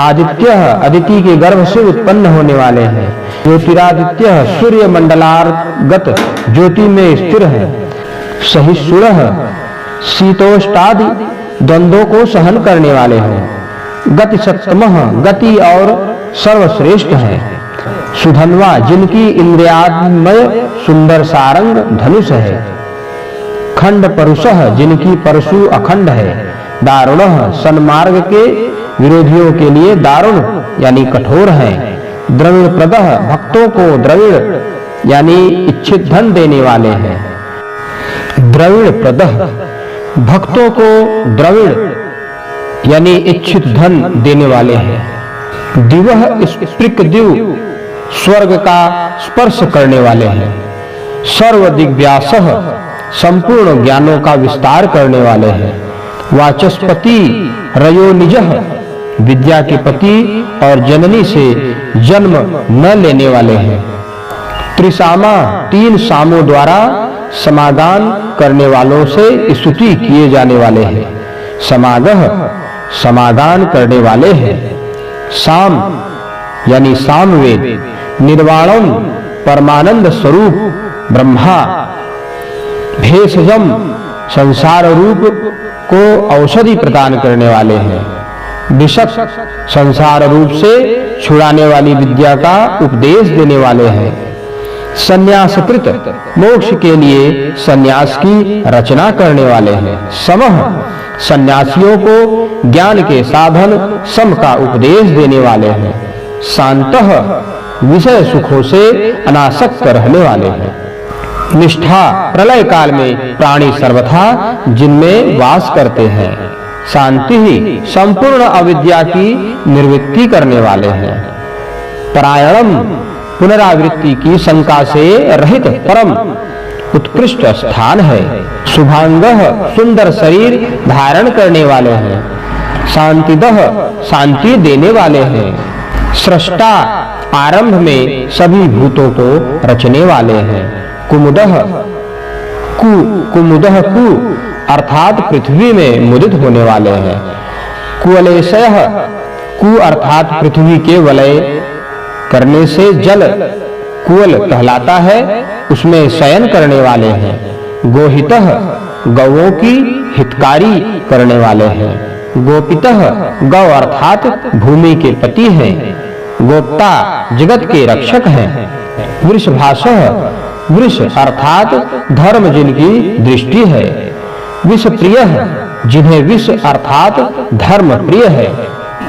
आदित्य, अदिति के गर्भ से उत्पन्न होने वाले हैं। ज्योतिरादित्य, सूर्य मंडलार्गत ज्योति में स्थिर है। सहिष्णुः, शीतोष्टादि द्वंद्वों को सहन करने वाले हैं। गति सप्तमः, गति और सर्वश्रेष्ठ है। सुधन्वा, जिनकी इंद्रियामय सुंदर सारंग धनुष है। खंड परुषः, जिनकी परशु अखंड है। दारुणः, सन्मार्ग के विरोधियों के लिए दारुण यानी कठोर है। द्रविड़ प्रदः, भक्तों को द्रविड़ यानी इच्छित धन देने वाले हैं। द्रविड़ प्रदः, भक्तों को द्रविड़ यानी इच्छित धन देने वाले हैं। दिवः, स्पृक दिव, स्वर्ग का स्पर्श करने वाले हैं। सर्व दिग्व्यासः, संपूर्ण ज्ञानों का विस्तार करने वाले हैं। वाचस्पति, रयोनिजः, विद्या के पति और जननी से जन्म न लेने वाले हैं। त्रिसामा, 3 सामों द्वारा समागान करने वालों से स्तुति किए जाने वाले हैं। समागः, समागान करने वाले हैं। साम यानी सामवेद। निर्वाणम, परमानंद स्वरूप ब्रह्मा। भेषजम, संसार रूप को औषधि प्रदान करने वाले हैं। विशक, संसार रूप से छुड़ाने वाली विद्या का उपदेश देने वाले हैं। संन्यासकृत, मोक्ष के लिए संन्यास की रचना करने वाले हैं। समः, सन्यासियों को ज्ञान के साधन सम का उपदेश देने वाले हैं। शांतः, विषय सुखों से अनासक्त रहने वाले हैं। निष्ठा, प्रलय काल में प्राणी सर्वथा जिनमें वास करते हैं। शांति ही, संपूर्ण अविद्या की निवृत्ति करने वाले हैं। परायणम, पुनरावृत्ति की शंका से रहित परम उत्कृष्ट स्थान है। शुभांगः, सुंदर शरीर धारण करने वाले हैं। शांतिदः, शांति देने वाले हैं। सृष्टा, आरंभ में सभी भूतों को रचने वाले हैं। कुमुदः, कुमुदः कु अर्थात पृथ्वी में मुदित होने वाले हैं। कुवलेशयः, कु अर्थात पृथ्वी के वलय करने से जल कुवल कहलाता है, उसमें शयन करने वाले हैं। गोहितः, गौओं की हितकारी करने वाले हैं। गोपितः गौ अर्थात भूमि के पति हैं। गोप्ता जगत के रक्षक हैं। वृषभासः वृष अर्थात धर्म जिनकी दृष्टि है। विष प्रिय जिन्हें विष अर्थात धर्म प्रिय है।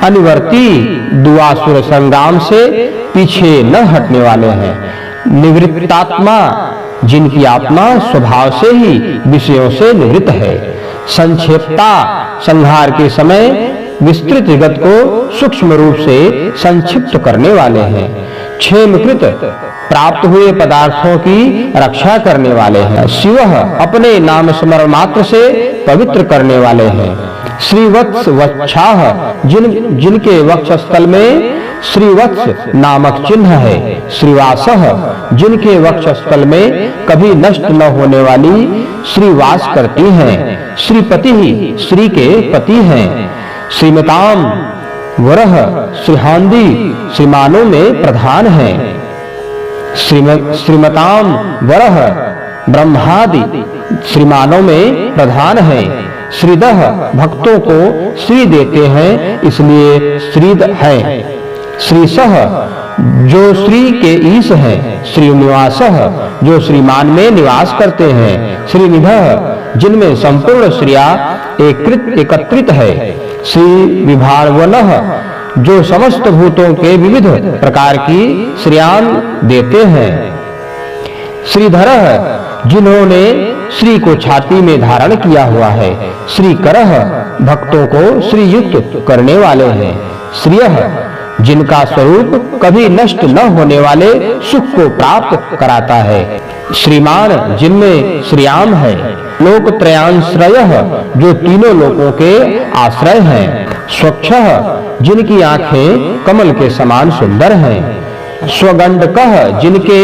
अनिवर्ती दुआसुर संग्राम से पीछे न हटने वाले हैं। निवृत्तात्मा जिनकी आत्मा स्वभाव से ही विषयों से निवृत्त है। संक्षेपता संहार के समय विस्तृत जगत को सूक्ष्म रूप से संक्षिप्त करने वाले हैं। क्षेमकृत प्राप्त हुए पदार्थों की रक्षा करने वाले हैं। शिव अपने नाम स्मरण मात्र से पवित्र करने वाले हैं। श्रीवत्स वत्साह जिनके वक्षस्थल में श्रीवत्स नामक चिन्ह है। श्रीवासः जिनके वक्षस्थल में कभी नष्ट न होने वाली श्रीवास करती हैं। श्रीपति ही श्री के पति हैं। श्रीमताम वरह श्रीहांदी श्रीमानों में प्रधान हैं। श्रीमताम वरह ब्रह्मादि श्रीमानों में प्रधान हैं। श्रीदः भक्तों को श्री देते हैं, इसलिए श्रीद है। श्रीसः जो श्री के ईश हैं। श्रीनिवासः जो श्रीमान में निवास करते हैं। श्रीनिधः जिनमें संपूर्ण श्रिया एकत्रित है। श्री विभावनः जो समस्त भूतों के विविध प्रकार की श्रियान देते हैं। श्रीधरः जिन्होंने श्री को छाती में धारण किया हुआ है। श्रीकरः भक्तों को श्रीयुक्त करने वाले हैं। श्रियः जिनका स्वरूप कभी नष्ट न होने वाले सुख को प्राप्त कराता है। श्रीमान जिनमें श्रियाम है। लोकत्रयाश्रयः जो तीनों लोकों के आश्रय हैं। स्वच्छः जिनकी आंखें कमल के समान सुंदर हैं। स्वगंधकः जिनके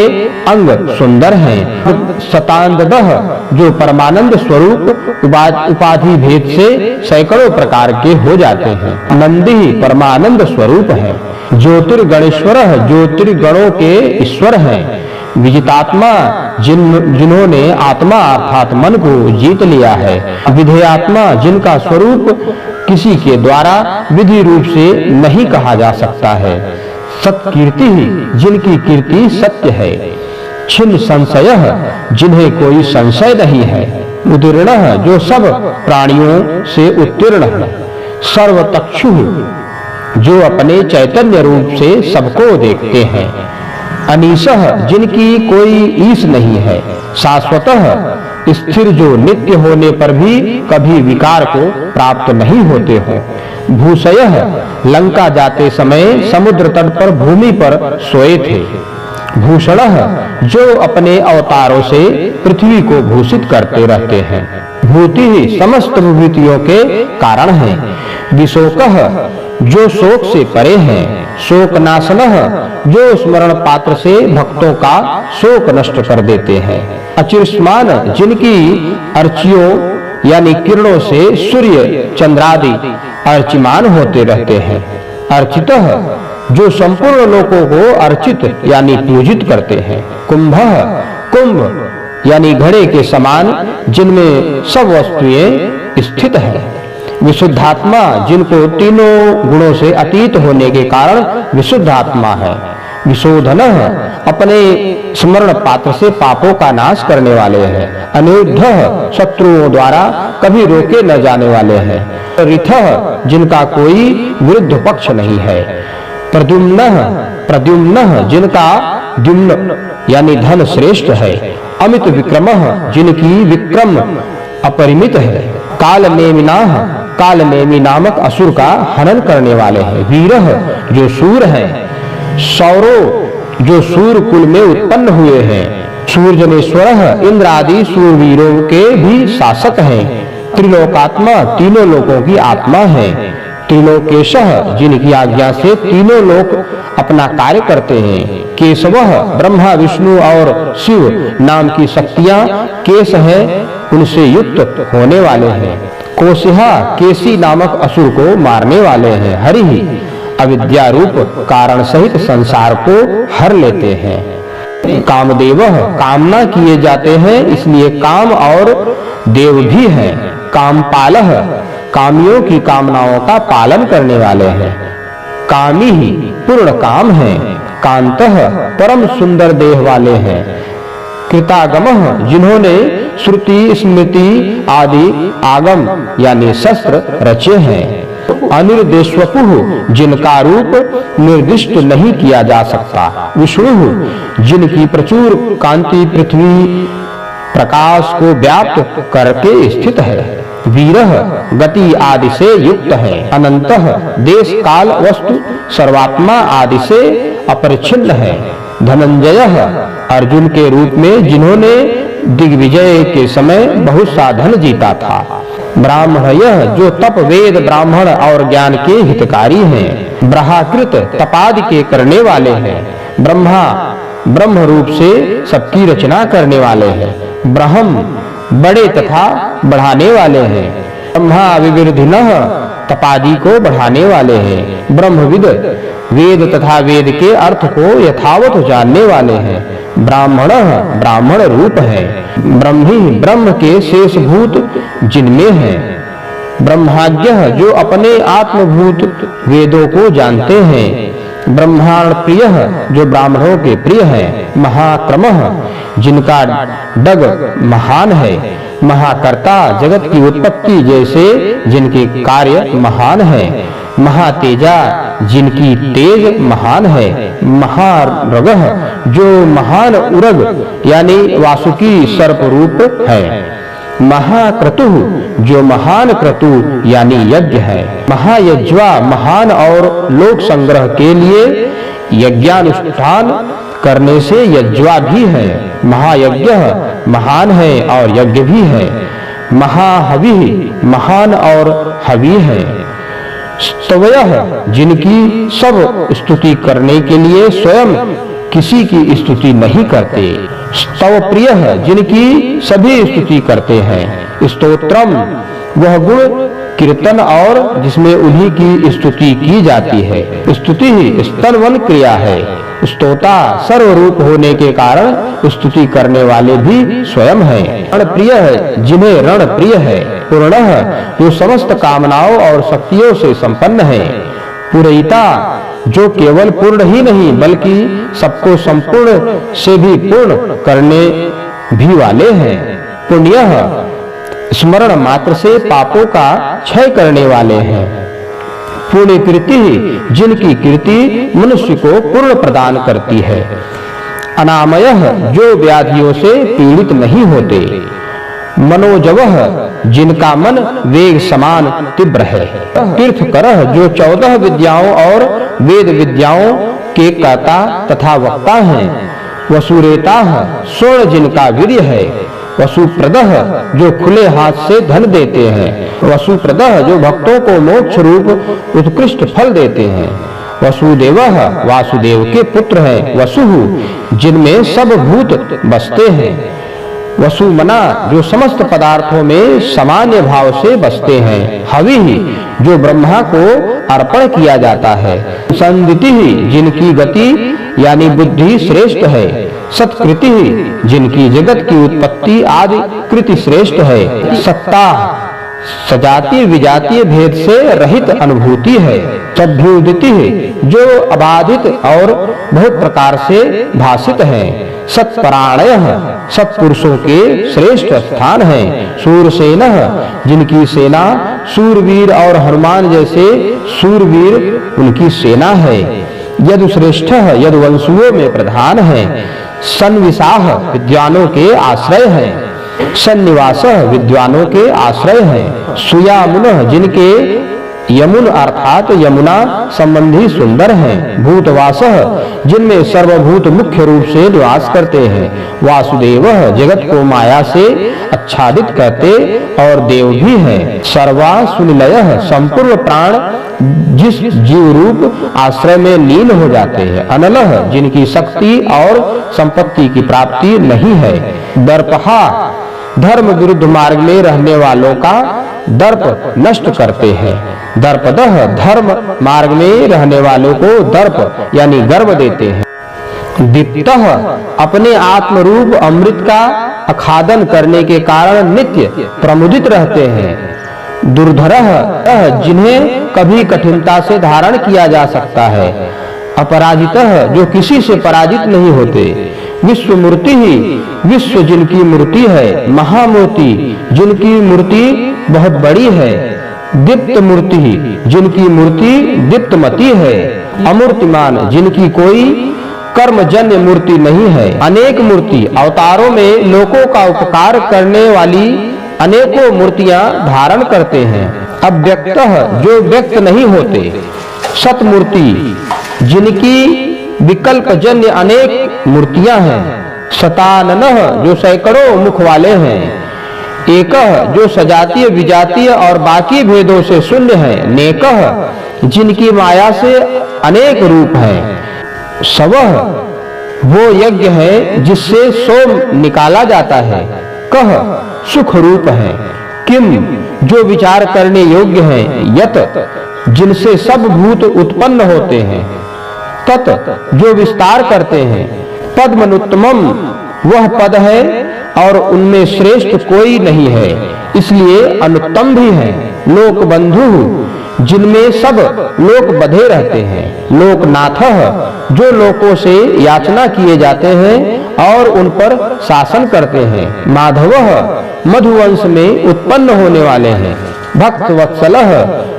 अंग सुंदर हैं। शतानंदः जो परमानंद स्वरूप उपाधि भेद से सैकड़ों प्रकार के हो जाते हैं। नंदी परमानंद स्वरूप है। ज्योतिर्गणेश्वरः ज्योतिर्गणों के ईश्वर हैं। विजितात्मा जिन्होंने आत्मा अर्थात मन को जीत लिया है। विधेयात्मा जिनका स्वरूप किसी के द्वारा विधि रूप से नहीं कहा जा सकता है। सत्कीर्ति जिनकी कीर्ति सत्य है। छिन्न संशयः जिन्हें कोई संशय नहीं है। उत्तीर्णः जो सब प्राणियों से उत्तीर्ण है। सर्वतक्षुः जो अपने चैतन्य रूप से सबको देखते हैं। अनीशः जिनकी कोई ईश नहीं है। शाश्वतः स्थिर जो नित्य होने पर भी कभी विकार को प्राप्त नहीं होते हो। भूषयः लंका जाते समय समुद्र तट पर भूमि पर सोए थे। भूषणः जो अपने अवतारों से पृथ्वी को भूषित करते रहते हैं। भूति ही समस्त विभूतियों के कारण है। विशोकः जो शोक से परे हैं। शोकनाशनः जो स्मरण पात्र से भक्तों का शोक नष्ट कर देते हैं। अचिष्मान जिनकी अर्चियों यानी किरणों से सूर्य चंद्रादि अर्चिमान होते रहते हैं। अर्चितः जो संपूर्ण लोकों को अर्चित यानी पूजित करते हैं। कुंभः कुंभ यानी घड़े के समान जिनमें सब वस्तुएं स्थित हैं। विशुद्धात्मा जिनको तीनों गुणों से अतीत होने के कारण विशुद्धात्मा है। विशोधनः अपने स्मरण पात्र से पापों का नाश करने वाले हैं। अनिरुद्धः शत्रुओं द्वारा कभी रोके न जाने वाले हैं। रिथः जिनका कोई विरुद्ध पक्ष नहीं है। प्रद्युम्नः जिनका द्युम्न यानी धन श्रेष्ठ है। अमित विक्रमः जिनकी विक्रम अपरिमित है। काल नेमी नामक असुर का हनन करने वाले हैं। वीरः जो सूर हैं। सौरो जो सूर कुल में उत्पन्न हुए हैं। सूर्यजनेश्वरः इंद्र आदि सूरवीरों के भी शासक हैं। त्रिलोकात्मा तीनों लोकों की आत्मा है। त्रिलोकेशः जिनकी आज्ञा से तीनों लोक अपना कार्य करते हैं। केशवः ब्रह्मा विष्णु और शिव नाम की शक्तियां केश है उनसे युक्त होने वाले हैं। कोशिहा केसी नामक असुर को मारने वाले हैं। हरि ही अविद्या रूप कारण सहित संसार को हर लेते हैं। कामदेवः कामना किए जाते हैं इसलिए काम और देव भी हैं। कामपालः कामियों की कामनाओं का पालन करने वाले हैं। कामी ही पूर्ण काम हैं, कांतः परम सुंदर देह वाले हैं। कृतागमः जिन्होंने श्रुति स्मृति आदि आगम यानी शस्त्र रचे हैं। अनिर्देशवपुः जिनका रूप निर्दिष्ट नहीं किया जा सकता। विष्णु जिनकी प्रचुर कांति पृथ्वी प्रकाश को व्याप्त करके स्थित है। वीरः गति आदि से युक्त है। अनंतः देश काल वस्तु सर्वात्मा आदि से अपरिच्छिन्न है। धनंजयः अर्जुन के रूप में जिन्होंने दिग्विजय के समय बहुत सा धन जीता था। ब्राह्मणयः जो तप वेद ब्राह्मण और ज्ञान के हितकारी हैं। ब्रहाकृत तपादि के करने वाले हैं। ब्रह्मा ब्रह्म रूप से सबकी रचना करने वाले हैं। ब्रह्म बड़े तथा बढ़ाने वाले हैं। ब्रह्मा विविर्धिनः तपादि को बढ़ाने वाले हैं। ब्रह्मविद वेद तथा वेद के अर्थ को यथावत जानने वाले हैं। ब्राह्मणः ब्राह्मण रूप है। ब्रह्मी ब्रह्म के शेषभूत जिनमें है। ब्रह्माज्ञः जो अपने आत्मभूत वेदों को जानते हैं। ब्रह्माण प्रियः जो ब्राह्मणों के प्रिय है। महाक्रमः जिनका डग महान है। महाकर्ता जगत की उत्पत्ति जैसे जिनके कार्य महान है। महातेजा जिनकी तेज महान है। महारगः जो महान उरग यानी वासुकी सर्प रूप है। महाक्रतु जो महान क्रतु यानी यज्ञ है। महायज्वा महान और लोक संग्रह के लिए यज्ञानुष्ठान करने से यज्वा भी है। महायज्ञ महान है और यज्ञ भी है। महाहवि महान और हवि है। स्तवयः जिनकी सब स्तुति करने के लिए स्वयं किसी की स्तुति नहीं करते। स्तव प्रियः जिनकी सभी स्तुति करते हैं। स्तोत्रम वह गुण कीर्तन और जिसमें उन्हीं की स्तुति की जाती है। स्तुति ही स्तनवन क्रिया है। स्तोता सर्वरूप होने के कारण स्तुति करने वाले भी स्वयं हैं। रण प्रिय है जिन्हें रण प्रिय है। पूर्णः जो समस्त कामनाओं और शक्तियों से संपन्न है। पूर्णिता जो केवल पूर्ण ही नहीं बल्कि सबको संपूर्ण से भी पूर्ण करने भी वाले हैं। पुण्यः स्मरण मात्र से पापों का क्षय करने वाले हैं। पुण्य कीर्ति जिनकी कीर्ति मनुष्य को पूर्ण प्रदान करती है। अनामयः जो व्याधियों से पीड़ित नहीं होते। मनोजवः जिनका मन वेग समान तीव्र है। तीर्थकरः जो 14 विद्याओं और वेद विद्याओं के कर्ता तथा वक्ता हैं। वसुरेताः स्वर्ण जिनका वीर्य है। वसुप्रदः जो खुले हाथ से धन देते हैं। वसुप्रदः जो भक्तों को मोक्ष रूप उत्कृष्ट फल देते हैं। वसुदेवः वासुदेव के पुत्र हैं। वसुः जिनमें सब भूत बसते हैं। वसुमना जो समस्त पदार्थों में सामान्य भाव से बसते हैं। हवि जो ब्रह्मा को अर्पण किया जाता है। संदिति जिनकी गति यानी बुद्धि श्रेष्ठ है। सत्कृति जिनकी जगत की उत्पत्ति आदि कृति श्रेष्ठ है। सत्ता सजातीय विजातीय भेद से रहित अनुभूति है। सद्भ्युदिति जो अबाधित और बहुत प्रकार से भाषित है। सत्परायणः सत्पुरुषों के श्रेष्ठ स्थान है। शूरसेनः जिनकी सेना शूरवीर और हनुमान जैसे शूरवीर उनकी सेना है। यदुश्रेष्ठः यदुवंशुओं में प्रधान है। सन्विसाह विद्वानों के आश्रय है। सन्निवासः विद्वानों के आश्रय है। सुयामुनः जिनके यमुन अर्थात यमुना संबंधी सुंदर हैं। भूतवासः जिनमें सर्वभूत मुख्य रूप से निवास करते हैं। वासुदेवः जगत को माया से आच्छादित करते और देव भी हैं। सर्वा सुनिलयः संपूर्ण प्राण जिस जीव रूप आश्रय में लीन हो जाते हैं। अनलः जिनकी शक्ति और संपत्ति की प्राप्ति नहीं है। दर्पहा धर्म विरुद्ध मार्ग में रहने वालों का दर्प नष्ट करते हैं। दर्पदः धर्म मार्ग में रहने वालों को दर्प यानी गर्व देते हैं। दीप्तः अपने आत्म रूप अमृत का आखादन करने के कारण नित्य प्रमुदित रहते हैं। दुर्धरः जिन्हें कभी कठिनता से धारण किया जा सकता है, अपराजितः जो किसी से पराजित नहीं होते, विश्व मूर्ति ही विश्व जिनकी मूर्ति है, महामूर्ति जिनकी मूर्ति बहुत बड़ी है, दीप्त मूर्ति जिनकी मूर्ति दीप्तमती है, अमूर्तिमान जिनकी कोई कर्मजन्य मूर्ति नहीं है, अनेक मूर्ति अवतारों में लोगों का उपकार करने वाली अनेकों मूर्तियां धारण करते हैं, अव्यक्तः जो व्यक्त नहीं होते, सतमूर्ति जिनकी विकल्प जन्य अनेक मूर्तियां हैं, शताननः जो सैकड़ों मुख वाले हैं, एकः जो सजातीय विजातीय और बाकी भेदों से शून्य है, नेकः जिनकी माया से अनेक रूप हैं, सवः वो यज्ञ है जिससे सोम निकाला जाता है, कह सुख रूप है, किम जो विचार करने योग्य है, यत जिनसे सब भूत उत्पन्न होते हैं, तत जो विस्तार करते हैं, पद्मनुत्तमम वह पद है और उनमें श्रेष्ठ कोई नहीं है, इसलिए अनुत्तम भी है, लोक बंधु जिनमें सब लोक बधे रहते हैं, लोकनाथः जो लोकों से याचना किए जाते हैं और उन पर शासन करते हैं, माधवः मधुवंश में उत्पन्न होने वाले हैं, भक्त वत्सलः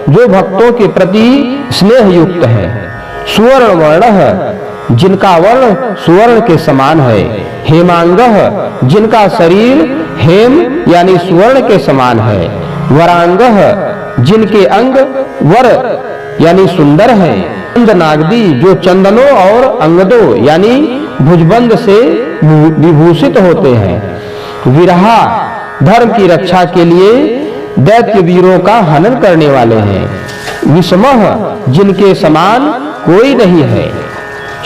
जो भक्तों के प्रति स्नेह युक्त है, सुवर्ण वर्णः जिनका वर्ण सुवर्ण के समान है, हेमांगः जिनका शरीर हेम यानी सुवर्ण के समान है, वरांगः जिनके अंग वर यानी सुंदर हैं, चंदनागदी जो चंदनों और अंगदों यानी भुजबंद से विभूषित होते हैं, विरहा धर्म की रक्षा के लिए दैत्य वीरों का हनन करने वाले हैं, विषमः जिनके समान कोई नहीं है,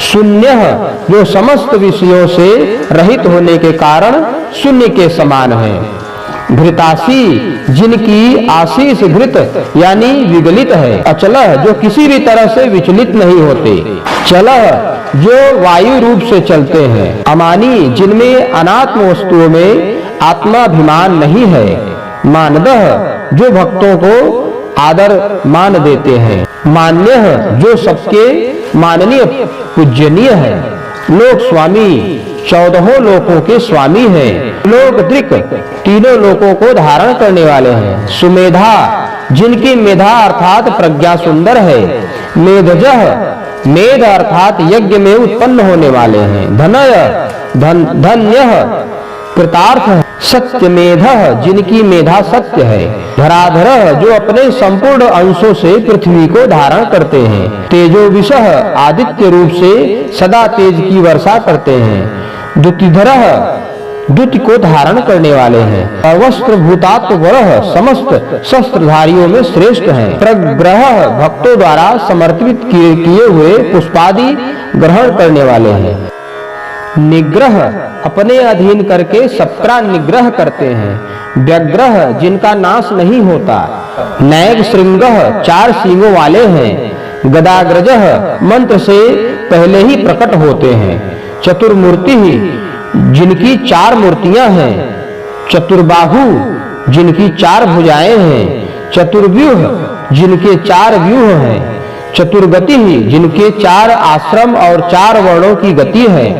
शून्यः जो समस्त विषयों से रहित होने के कारण शून्य के समान है, घृतासी जिनकी आशीष घृत यानी विगलित है, अचलः जो किसी भी तरह से विचलित नहीं होते, चलः जो वायु रूप से चलते हैं, अमानी जिनमें अनात्म वस्तुओं में आत्माभिमान नहीं है, मानदः जो भक्तों को आदर मान देते हैं, मान्यः जो सबके माननीय पूजनीय है, लोक स्वामी 14 लोकों के स्वामी हैं, लोक दृक् तीनों लोकों को धारण करने वाले हैं, सुमेधा जिनकी मेधा अर्थात प्रज्ञा सुंदर है, मेधजः मेध अर्थात यज्ञ में उत्पन्न होने वाले हैं, धनय धन्यः कृतार्थ, सत्यमेधः जिनकी मेधा सत्य है, धराधरः जो अपने संपूर्ण अंशों से पृथ्वी को धारण करते हैं, तेजोविशः आदित्य रूप से सदा तेज की वर्षा करते हैं, द्युतिधरः द्युति को धारण करने वाले हैं, अवस्त्र भूतात्वरः समस्त शस्त्रधारियों में श्रेष्ठ हैं, प्रग्रह भक्तों द्वारा समर्पित किए हुए पुष्पादि ग्रहण करने वाले हैं, निग्रह अपने अधीन करके सबका निग्रह करते हैं, व्यग्रह जिनका नाश नहीं होता, नैग श्रृंगः 4 सींगों वाले हैं, गदाग्रजः मंत्र से पहले ही प्रकट होते हैं, चतुर्मूर्ति जिनकी 4 मूर्तियां हैं, चतुर्बाहु जिनकी 4 भुजाएं हैं, चतुर्व्यूह जिनके 4 व्यूह हैं, चतुर्गति जिनके 4 आश्रम और 4 वर्णों की गति है,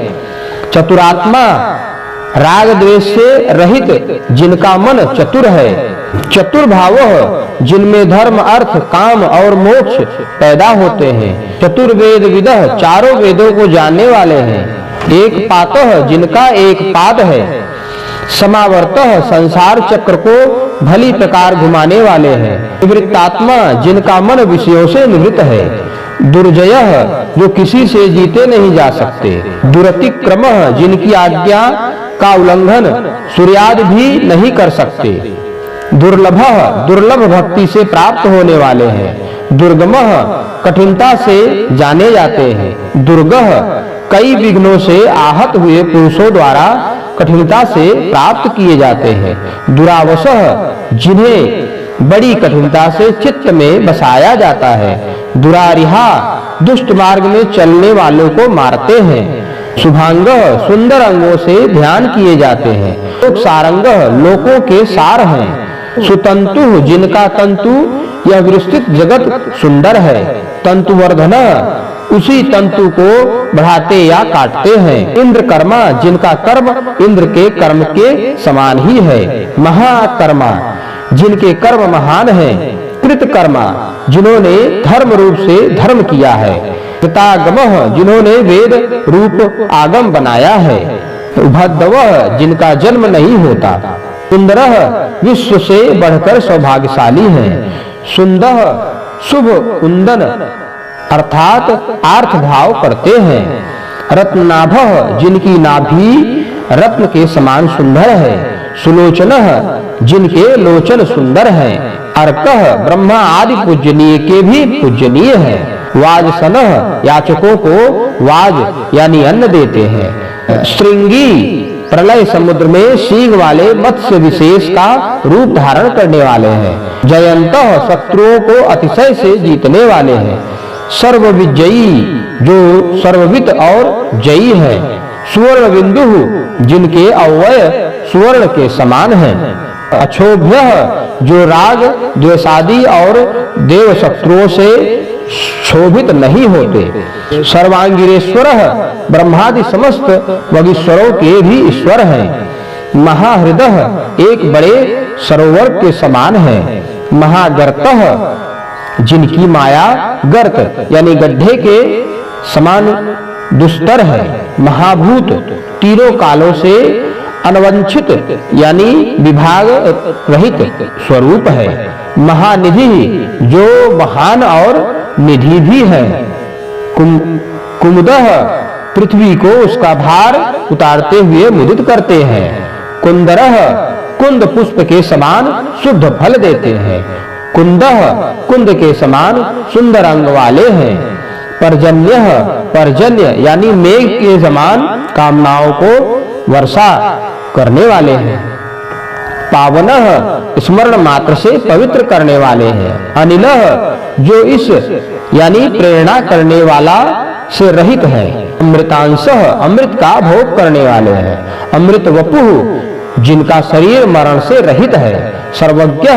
चतुरात्मा राग द्वेष से रहित जिनका मन चतुर है, चतुर्भावः जिनमें धर्म अर्थ काम और मोक्ष पैदा होते हैं, चतुर्वेद विदः 4 वेदों को जानने वाले हैं, एक पातः जिनका एक पाद है, समावर्तः संसार चक्र को भली प्रकार घुमाने वाले हैं, निवृत्तात्मा जिनका मन विषयों से निवृत्त है, दुर्जयः जो किसी से जीते नहीं जा सकते, दुरतिक्रमः जिनकी आज्ञा का उल्लंघन सूर्यादि भी नहीं कर सकते, दुर्लभः दुर्लभ भक्ति से प्राप्त होने वाले हैं, दुर्गमः कठिनता से जाने जाते हैं, दुर्गः कई विघ्नों से आहत हुए पुरुषों द्वारा कठिनता से प्राप्त किए जाते हैं, दुरावसः जिन्हें बड़ी कठिनता से चित्त में बसाया जाता है, दुरारिहा दुष्ट मार्ग में चलने वालों को मारते हैं, शुभांगः सुंदर अंगों से ध्यान किए जाते हैं, लोक सारंगः लोकों के सार हैं, सुतंतु जिनका तंतु यह विस्तृत जगत सुंदर है। तंतुवर्धन उसी तंतु को बढ़ाते या काटते हैं। इंद्र कर्मा जिनका कर्म इंद्र के कर्म के समान ही है। महाकर्मा जिनके कर्म महान हैं। कृतकर्मा जिन्होंने धर्म रूप से धर्म किया है। कृतागमः जिन्होंने वेद रूप आगम बनाया है। उभद्रवः जिनका जन्म नहीं होता। सुंदरः विश्व से बढ़कर सौभाग्यशाली है। सुंदर शुभ कुंदन अर्थात आर्थ भाव करते हैं। रत्नाभः जिनकी नाभि रत्न के समान सुंदर है। सुलोचनः जिनके लोचन सुंदर हैं। अर्कः ब्रह्मा आदि पूजनीय के भी पूजनीय है। वाजसनः याचकों को वाज यानी अन्न देते हैं। श्रृंगी प्रलय समुद्र में सींग वाले मत्स्य विशेष का रूप धारण करने वाले हैं। जयंतः शत्रुओं को अतिशय से जीतने वाले हैं। सर्वविजयी जो सर्ववित और जयी है। सुवर्ण बिंदु जिनके अवयव सुवर्ण के समान हैं। अक्षोभ्य जो राग द्वेषादि और देव शत्रुओं से शोभित नहीं होते। सर्वांगिरेश्वर ब्रह्मादि समस्त वगीश्वरों के भी ईश्वर हैं। महाहृदय एक बड़े सरोवर के समान है। महागर्तः जिनकी माया गर्त यानी गड्ढे के समान दुस्तर है। महाभूत तीनों कालों से अनवंचित यानी विभाग रहित स्वरूप है। महानिधि जो महान और निधि भी है। कुमुदः पृथ्वी को उसका भार उतारते हुए मुदित करते हैं। कुंदरः कुंद पुष्प के समान शुद्ध फल देते हैं। कुंदः कुंद के समान सुंदर अंग वाले हैं। पर्जन्यः पर्जन्य यानी मेघ के समान कामनाओं को वर्षा करने वाले हैं। पावनः स्मरण मात्र से पवित्र करने वाले हैं। अनिलः जो इस यानी प्रेरणा करने वाला से रहित है। अमृतांशः अमृत का भोग करने वाले हैं। अमृत वपुः जिनका शरीर मरण से रहित है। सर्वज्ञ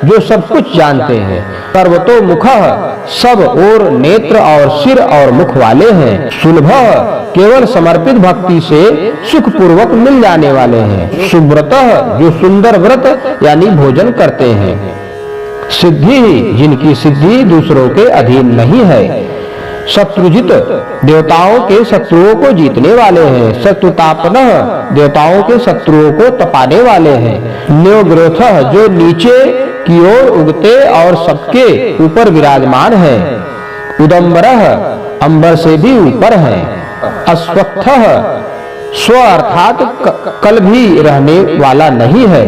जो सब कुछ जानते हैं। सर्वतोमुखः सब और नेत्र और सिर और मुख वाले हैं। सुलभः केवल समर्पित भक्ति से सुख पूर्वक मिल जाने वाले हैं। सुव्रतः जो सुंदर व्रत यानी भोजन करते हैं। सिद्धि जिनकी सिद्धि दूसरों के अधीन नहीं है। शत्रुजित देवताओं के शत्रुओं को जीतने वाले हैं। शत्रुतापनः देवताओं के शत्रुओं को तपाने वाले हैं। न्योग्रोथः जो नीचे की ओर उगते और सबके ऊपर विराजमान है। उदम्बरः अंबर से भी ऊपर है। अस्वत्थः स्व अर्थात कल भी रहने वाला नहीं है।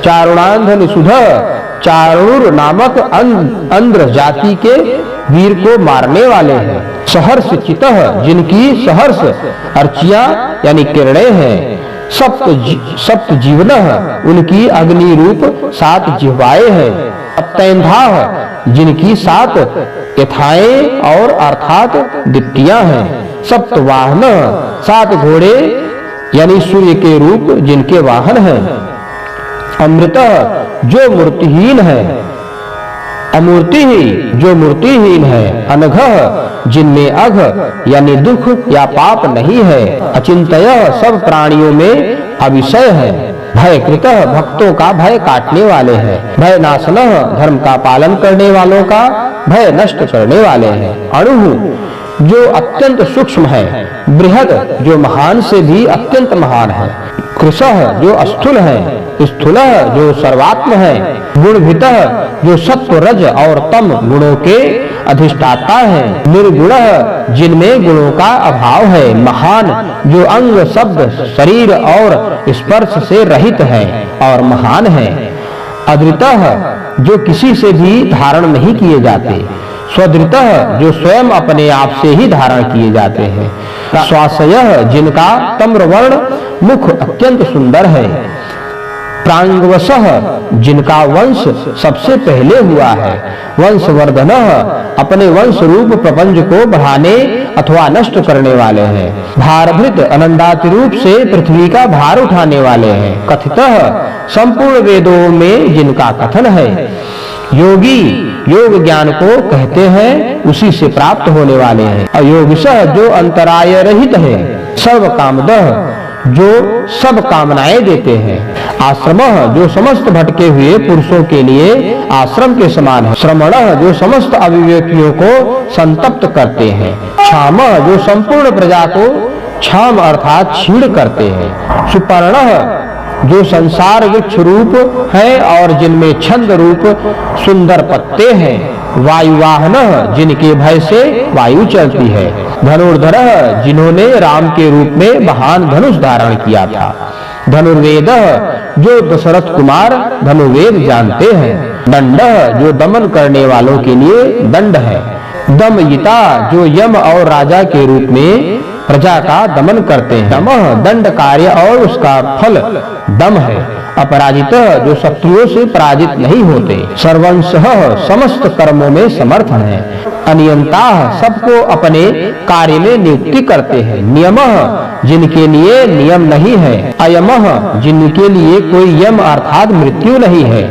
चारुणांध निषुधः चारुर नामक अंध्र जाति के वीर को मारने वाले हैं। सहर्ष चितः जिनकी सहर्ष अर्चियां यानी किरणें हैं। सप्त जीवनः उनकी अग्नि रूप 7 जिह्वाएं हैं। सप्तैंधाः जिनकी 7 यथाएं और अर्थात दीप्तियां हैं। सप्तवाहन 7 घोड़े यानी सूर्य के रूप जिनके वाहन हैं। अमृतः जो मूर्तिहीन है। अमूर्ति ही जो मूर्तिहीन है। अनघः जिनमें अघ यानी दुख या पाप नहीं है। अचिंतयः सब प्राणियों में अविषय है। भयकृतः भक्तों का भय काटने वाले हैं। भय नाशनः धर्म का पालन करने वालों का भय नष्ट करने वाले हैं। अणुः जो अत्यंत सूक्ष्म है। बृहद जो महान से भी अत्यंत महान है। कृशः जो स्थूल है। स्थूलः जो सर्वात्म है। गुणभितः जो सत्व रज और तम गुणों के अधिष्ठाता है। निर्गुणः जिनमें गुणों का अभाव है। महान जो अंग शब्द शरीर और स्पर्श से रहित है और महान है। अधृतः जो किसी से भी धारण नहीं किए जाते। स्वधृतः जो स्वयं अपने आप से ही धारण किए जाते हैं। स्वाशयः जिनका तम्रवर्ण मुख अत्यंत सुंदर है। प्रांगवशः जिनका वंश सबसे पहले हुआ है। वंशवर्धनः अपने वंश रूप प्रपंच को बढ़ाने अथवा नष्ट करने वाले हैं। भारभृत अनंदाति रूप से पृथ्वी का भार उठाने वाले हैं। कथितः संपूर्ण वेदों में जिनका कथन है, योगी योग ज्ञान को कहते हैं, उसी से प्राप्त होने वाले हैं। अयोगिशः जो अंतराय रहित है, सर्व कामदः जो सब कामनाएं देते हैं। आश्रमः जो समस्त भटके हुए पुरुषों के लिए आश्रम के समान है। श्रमणः जो समस्त अविवेकियों को संतप्त करते हैं। क्षामः जो संपूर्ण प्रजा को क्षाम अर्थात क्षीण करते हैं। सुपर्णः जो संसार वृक्ष रूप है और जिनमें छंद रूप सुंदर पत्ते हैं। वायुवाहनः जिनके भय से वायु चलती है। धनुर्धरः जिन्होंने राम के रूप में महान धनुष धारण किया था। धनुर्वेदः जो दशरथ कुमार धनुर्वेद जानते हैं। दंडः जो दमन करने वालों के लिए दंड है। दमयिता जो यम और राजा के रूप में प्रजा का दमन करते हैं। दमः दंड कार्य और उसका फल दम है। अपराजित जो शत्रुओं से पराजित नहीं होते। सर्वंशः समस्त कर्मों में समर्थ है। अनियंता सबको अपने कार्य में नियुक्ति करते हैं। नियमः जिनके लिए नियम नहीं है। अयमः जिनके लिए कोई यम अर्थात मृत्यु नहीं है।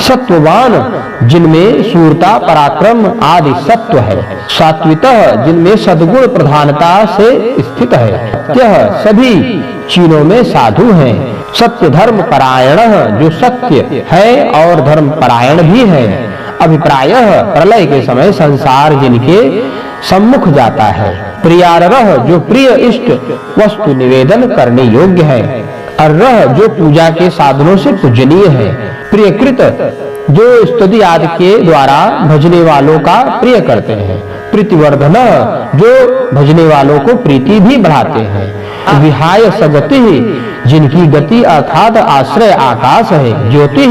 सत्ववान जिनमें शूरता पराक्रम आदि सत्व है। सात्वितः जिनमें सद्गुण प्रधानता से स्थित है। यह सभी चीनों में साधु हैं। सत्य धर्म परायण जो सत्य है और धर्म परायण भी है। अभिप्रायः प्रलय के समय संसार जिनके सम्मुख जाता है। प्रियारह जो प्रिय इष्ट वस्तु निवेदन करने योग्य है। अर्रह जो पूजा के साधनों से पूजनीय है। प्रियकृत जो स्तुति आदि के द्वारा भजने वालों का प्रिय करते हैं। प्रीतिवर्धन जो भजने वालों को प्रीति भी बढ़ाते हैं। विहाय सगति जिनकी गति अर्थात आश्रय आकाश है। ज्योति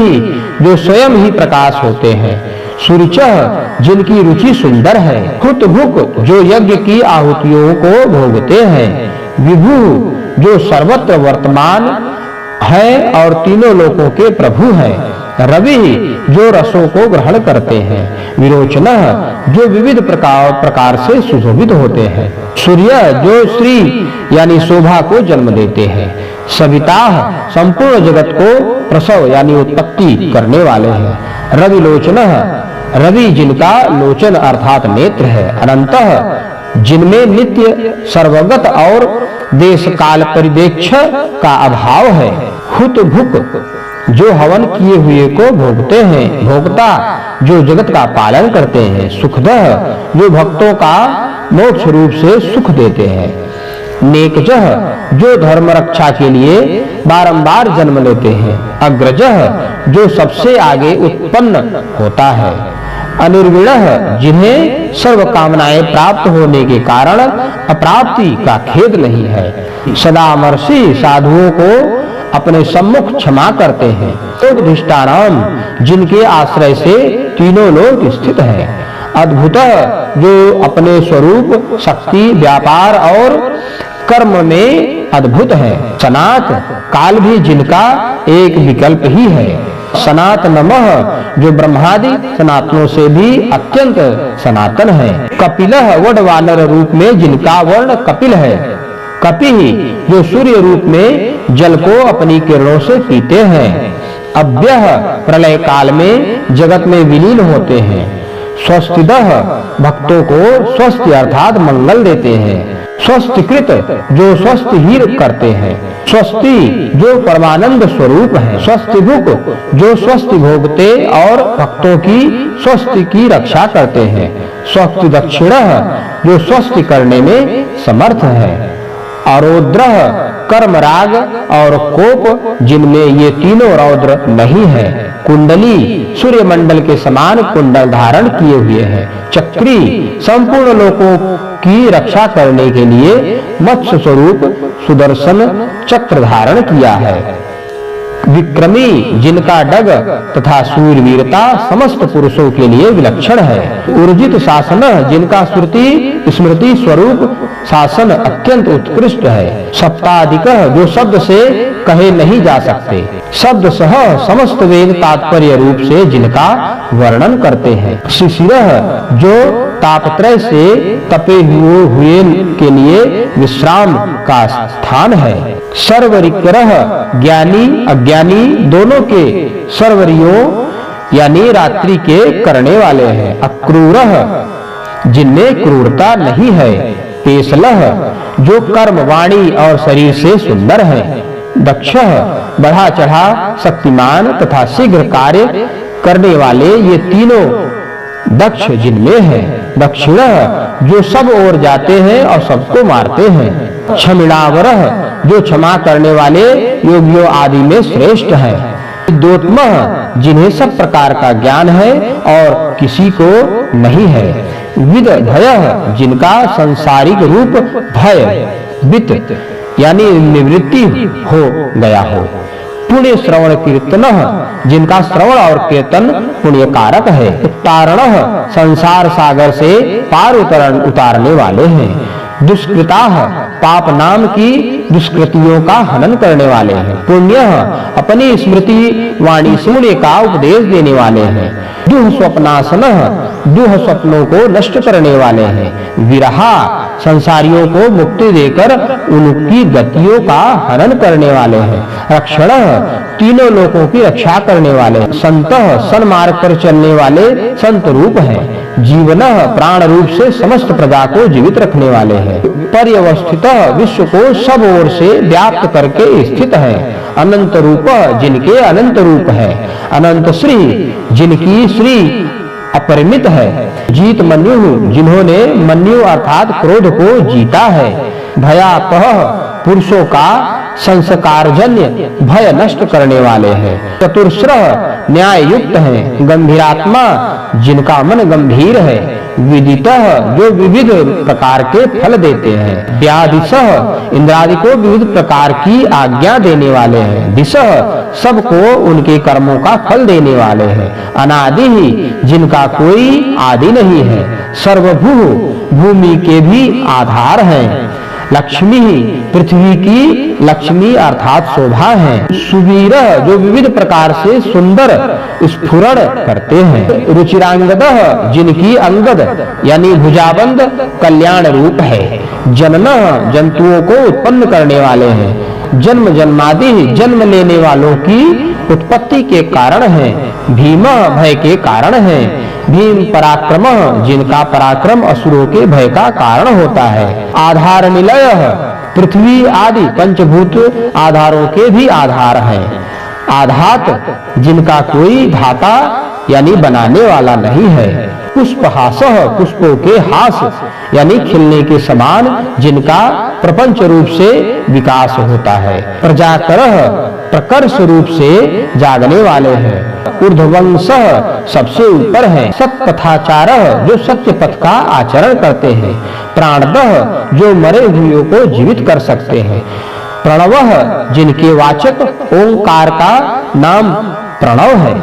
जो स्वयं ही प्रकाश होते हैं। सुरुचः जिनकी रुचि सुंदर है। हुतभुक जो यज्ञ की आहुतियों को भोगते हैं। विभु जो सर्वत्र वर्तमान है और तीनों लोकों के प्रभु हैं। रवि जो रसों को ग्रहण करते हैं। विरोचनः जो विविध प्रकार से सुशोभित होते हैं। सूर्य जो श्री यानी शोभा को जन्म देते हैं। सविताः संपूर्ण जगत को प्रसव यानी उत्पत्ति करने वाले हैं। रविलोचनः रवि जिनका लोचन अर्थात नेत्र है। अनंतः जिनमें नित्य सर्वगत और देश काल परिदेक्ष का अभाव है। हुतभुक जो हवन किए हुए को भोगते हैं। भोक्ता जो जगत का पालन करते हैं। सुखदः जो भक्तों का मोक्ष रूप से सुख देते हैं। नेकजः जो धर्म रक्षा के लिए बारंबार जन्म लेते हैं। अग्रजः जो सबसे आगे उत्पन्न होता है। अनिर्विणः जिन्हें सर्व कामनाएं प्राप्त होने के कारण अप्राप्ति का खेद नहीं है। सदामर्षि साधुओं को अपने सम्मुख क्षमा करते हैं। उपदिष्टानाम जिनके आश्रय से तीनों लोक स्थित हैं। अद्भुत जो अपने स्वरूप शक्ति व्यापार और कर्म में अद्भुत है। सनात काल भी जिनका एक विकल्प ही है। सनातनमः जो ब्रह्मादि सनातनों से भी अत्यंत सनातन है। कपिलः वड वानर रूप में जिनका वर्ण कपिल है। कपि जो सूर्य रूप में जल को अपनी किरणों से पीते हैं। अव्यः प्रलय काल में जगत में विलीन होते हैं। स्वस्तिदः भक्तों को स्वस्ति अर्थात मंगल देते हैं। स्वस्तिकृत जो स्वस्थ ही करते हैं। स्वस्ति जो परमानंद स्वरूप है। स्वस्तिभुक जो स्वस्ति भोगते और भक्तों की स्वस्ति की रक्षा करते हैं। स्वस्ति दक्षिणः जो स्वस्ति करने में समर्थ है। अरौद्रः कर्म राग और कोप जिनमें ये तीनों रौद्र नहीं है। कुंडली सूर्य मंडल के समान कुंडल धारण किए हुए है। चक्री संपूर्ण लोकों की रक्षा करने के लिए मत्स्य स्वरूप सुदर्शन चक्र धारण किया है। विक्रमी जिनका डग तथा शूरवीरता समस्त पुरुषों के लिए विलक्षण है। ऊर्जित शासन जिनका श्रुति स्मृति स्वरूप शासन अत्यंत उत्कृष्ट है। सप्ताधिक जो शब्द से कहे नहीं जा सकते। शब्द सह समस्त वेद तात्पर्य रूप से जिनका वर्णन करते हैं। शिशिरः जो तापत्रय से तपे हुए के लिए विश्राम का स्थान है। सर्वरिक्रह ज्ञानी अज्ञानी दोनों के सर्वरियों यानी रात्रि के करने वाले हैं। अक्रूरह जिनमें क्रूरता नहीं है। पेशलह जो कर्म वाणी और शरीर से सुंदर है। दक्ष बढ़ा चढ़ा शक्तिमान तथा शीघ्र कार्य करने वाले ये तीनों दक्ष जिनमें है। दक्षिण जो सब ओर जाते हैं और सबको मारते हैं। क्षमिणावरह जो क्षमा करने वाले योगियों आदि में श्रेष्ठ है। विद्योत्तम जिन्हें सब प्रकार का ज्ञान है और किसी को नहीं है। विद भय जिनका संसारिक रूप भय वित यानी निवृत्ति हो गया हो। पुण्य श्रवण कीर्तन जिनका श्रवण और कीर्तन पुण्य कारक है। उत्तारण संसार सागर से पार उतारने वाले हैं। दुष्कृता पाप नाम की दुष्कृतियों का हनन करने वाले हैं। पुण्य अपनी स्मृति वाणी सुनने का उपदेश देने वाले हैं। दुह स्वप्नासन दुह स्वप्नों को नष्ट करने वाले हैं। विरहा संसारियों को मुक्ति देकर उनकी गतियों का हनन करने वाले हैं। रक्षण तीनों लोगों की रक्षा करने वाले हैं। संत सन्मार्ग पर चलने वाले संत रूप हैं। जीवन प्राण रूप से समस्त प्रजा को जीवित रखने वाले हैं। पर्यवस्थित विश्व को सब ओर से व्याप्त करके स्थित है। अनंत रूप जिनके अनंत रूप है। अनंत श्री जिनकी श्री अपरिमित है। जीत मन्यु जिन्होंने मन्यु अर्थात क्रोध को जीता है। भयापह पुरुषों का संस्कारजन्य भय नष्ट करने वाले हैं। चतुर्श्रह न्याय युक्त है। गंभीरात्मा जिनका मन गंभीर है। विदितः जो विविध प्रकार के फल देते हैं। व्याधिशः इंद्रादि को विविध प्रकार की आज्ञा देने वाले हैं। दिशः सबको उनके कर्मों का फल देने वाले हैं। अनादि ही जिनका कोई आदि नहीं है। सर्वभू भूमि के भी आधार हैं। लक्ष्मी पृथ्वी की लक्ष्मी अर्थात शोभा है। सुवीर जो विविध प्रकार से सुंदर स्फुरण करते हैं। रुचिरांगद जिनकी अंगद यानी भुजाबंद कल्याण रूप है। जनन जंतुओं को उत्पन्न करने वाले हैं। जन्म जन्मादि जन्म लेने वालों की उत्पत्ति के कारण है। भीम भय के कारण है। भीम पराक्रम जिनका पराक्रम असुरों के भय का कारण होता है। आधार निलय पृथ्वी आदि पंचभूत आधारों के भी आधार हैं। आधात जिनका कोई धाता यानी बनाने वाला नहीं है। पुष्पहास पुष्पों के हास यानी खिलने के समान जिनका प्रपंच रूप से विकास होता है। प्रजाकरः प्रकर्ष रूप से जागने वाले हैं। ऊर्ध्वंश सबसे ऊपर है। सत्पथाचारः जो सत्य पथ का आचरण करते हैं। प्राणदः जो मरे हुए को जीवित कर सकते हैं। प्रणवः जिनके वाचक ओंकार का नाम प्रणव है।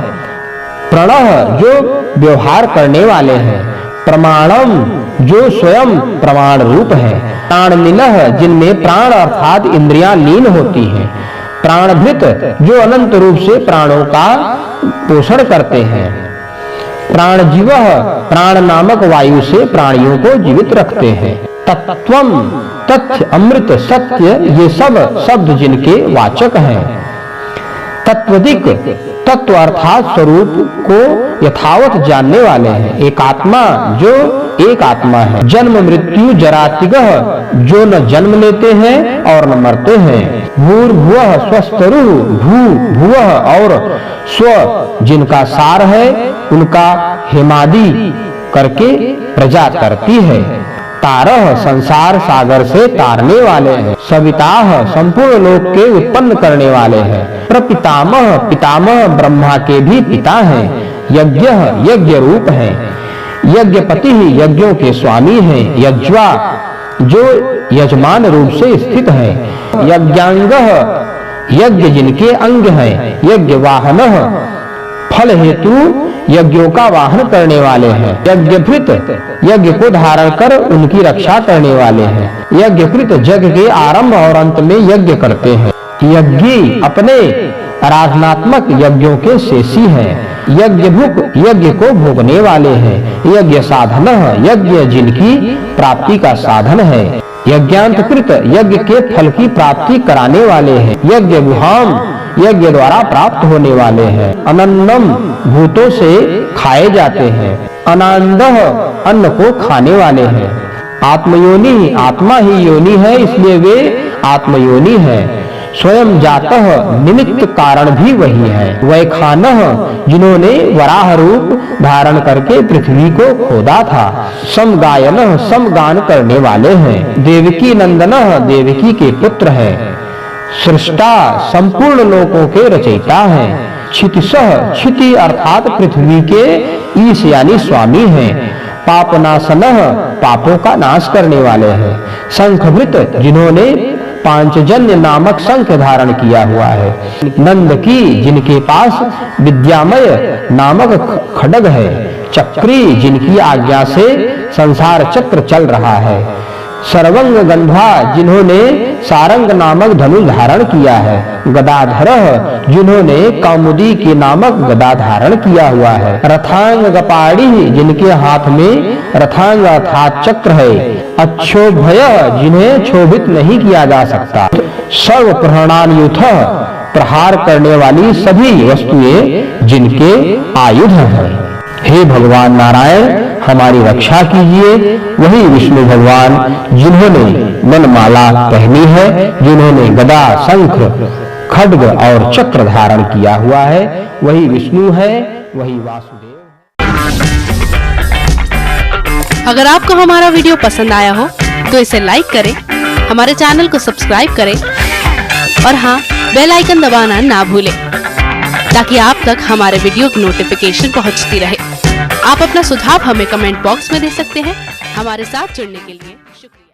प्रणव जो व्यवहार करने वाले हैं। प्रमाणम जो स्वयं प्रमाण रूप है। प्राणनिलः जिनमें प्राण अर्थात इंद्रियां लीन होती हैं। प्राणभृत जो अनंत रूप से प्राणों का पोषण करते हैं। प्राणजीवः प्राण नामक वायु से प्राणियों को जीवित रखते हैं। तत्वम तथ्य अमृत सत्य ये सब शब्द जिनके वाचक हैं। तत्वदिक तत्व अर्थात स्वरूप को यथावत जानने वाले हैं। एक आत्मा जो एक आत्मा है। जन्म मृत्यु जरातिगः जो न जन्म लेते हैं और न मरते हैं। भूर्भुवः स्वस्तरु भू भुवः और स्व जिनका सार है उनका हेमादि करके प्रजा करती है। तारः संसार सागर से तारने वाले हैं। सविताः संपूर्ण लोक के उत्पन्न करने वाले हैं। प्रपितामह पितामह ब्रह्मा के भी पिता हैं। यज्ञः यज्ञ रूप है। यज्ञपति ही यज्ञों के स्वामी हैं। यज्वा जो यजमान रूप से स्थित है। यज्ञांगः यज्ञ जिनके अंग हैं। यज्ञ वाहनः फल हेतु यज्ञों का वाहन करने वाले हैं। यज्ञभृत यज्ञ को धारण कर उनकी रक्षा करने वाले हैं। यज्ञकृत यज्ञ के आरंभ और अंत में यज्ञ करते हैं। यज्ञी अपने आराधनात्मक यज्ञों के शेषी हैं। यज्ञ भुक यज्ञ को भोगने वाले हैं। यज्ञ साधन यज्ञ जिनकी प्राप्ति का साधन है। यज्ञांतकृत यज्ञ के फल की प्राप्ति कराने वाले हैं। यज्ञ गुहाम यज्ञ द्वारा प्राप्त होने वाले हैं। अनन्नम भूतों से खाए जाते हैं। अनांदह अन्न को खाने वाले हैं। आत्मयोनि आत्मा ही योनि है, इसलिए वे आत्मयोनि है। स्वयं जातः निमित्त कारण भी वही है। वैखानः जिन्होंने वराह रूप धारण करके पृथ्वी को खोदा था। समगायनः समगान करने वाले हैं। देवकी नंदनः देवकी के पुत्र है। सृष्टा संपूर्ण लोकों के रचयिता है। क्षितिशः क्षिति अर्थात पृथ्वी के ईश यानी स्वामी हैं। पापनाशनः पापों का नाश करने वाले हैं। शंखभृत जिन्होंने पांचजन्य नामक शंख धारण किया हुआ है। नंद की जिनके पास विद्यामय नामक खड्ग है। चक्री जिनकी आज्ञा से संसार चक्र चल रहा है। सर्वंग गंधा जिन्होंने सारंग नामक धनुष धारण किया है। गदाधर जिन्होंने कौमुदी के नामक गदा धारण किया हुआ है। रथांग गपाड़ी जिनके हाथ में रथांग अर्थात चक्र है। अक्षोभय जिन्हें क्षोभित नहीं किया जा सकता। सर्व प्रहरणायुध प्रहार करने वाली सभी वस्तुएं जिनके आयुध हैं। हे भगवान नारायण हमारी रक्षा कीजिए। वही विष्णु भगवान जिन्होंने मनमाला पहनी है, जिन्होंने गदा शंख खड्ग और चक्र धारण किया हुआ है, वही विष्णु है, वही वासुदेव। अगर आपको हमारा वीडियो पसंद आया हो तो इसे लाइक करें, हमारे चैनल को सब्सक्राइब करें और हाँ, बेल आइकन दबाना ना भूलें ताकि आप तक हमारे वीडियो की नोटिफिकेशन पहुंचती रहे। आप अपना सुझाव हमें कमेंट बॉक्स में दे सकते हैं। हमारे साथ जुड़ने के लिए शुक्रिया।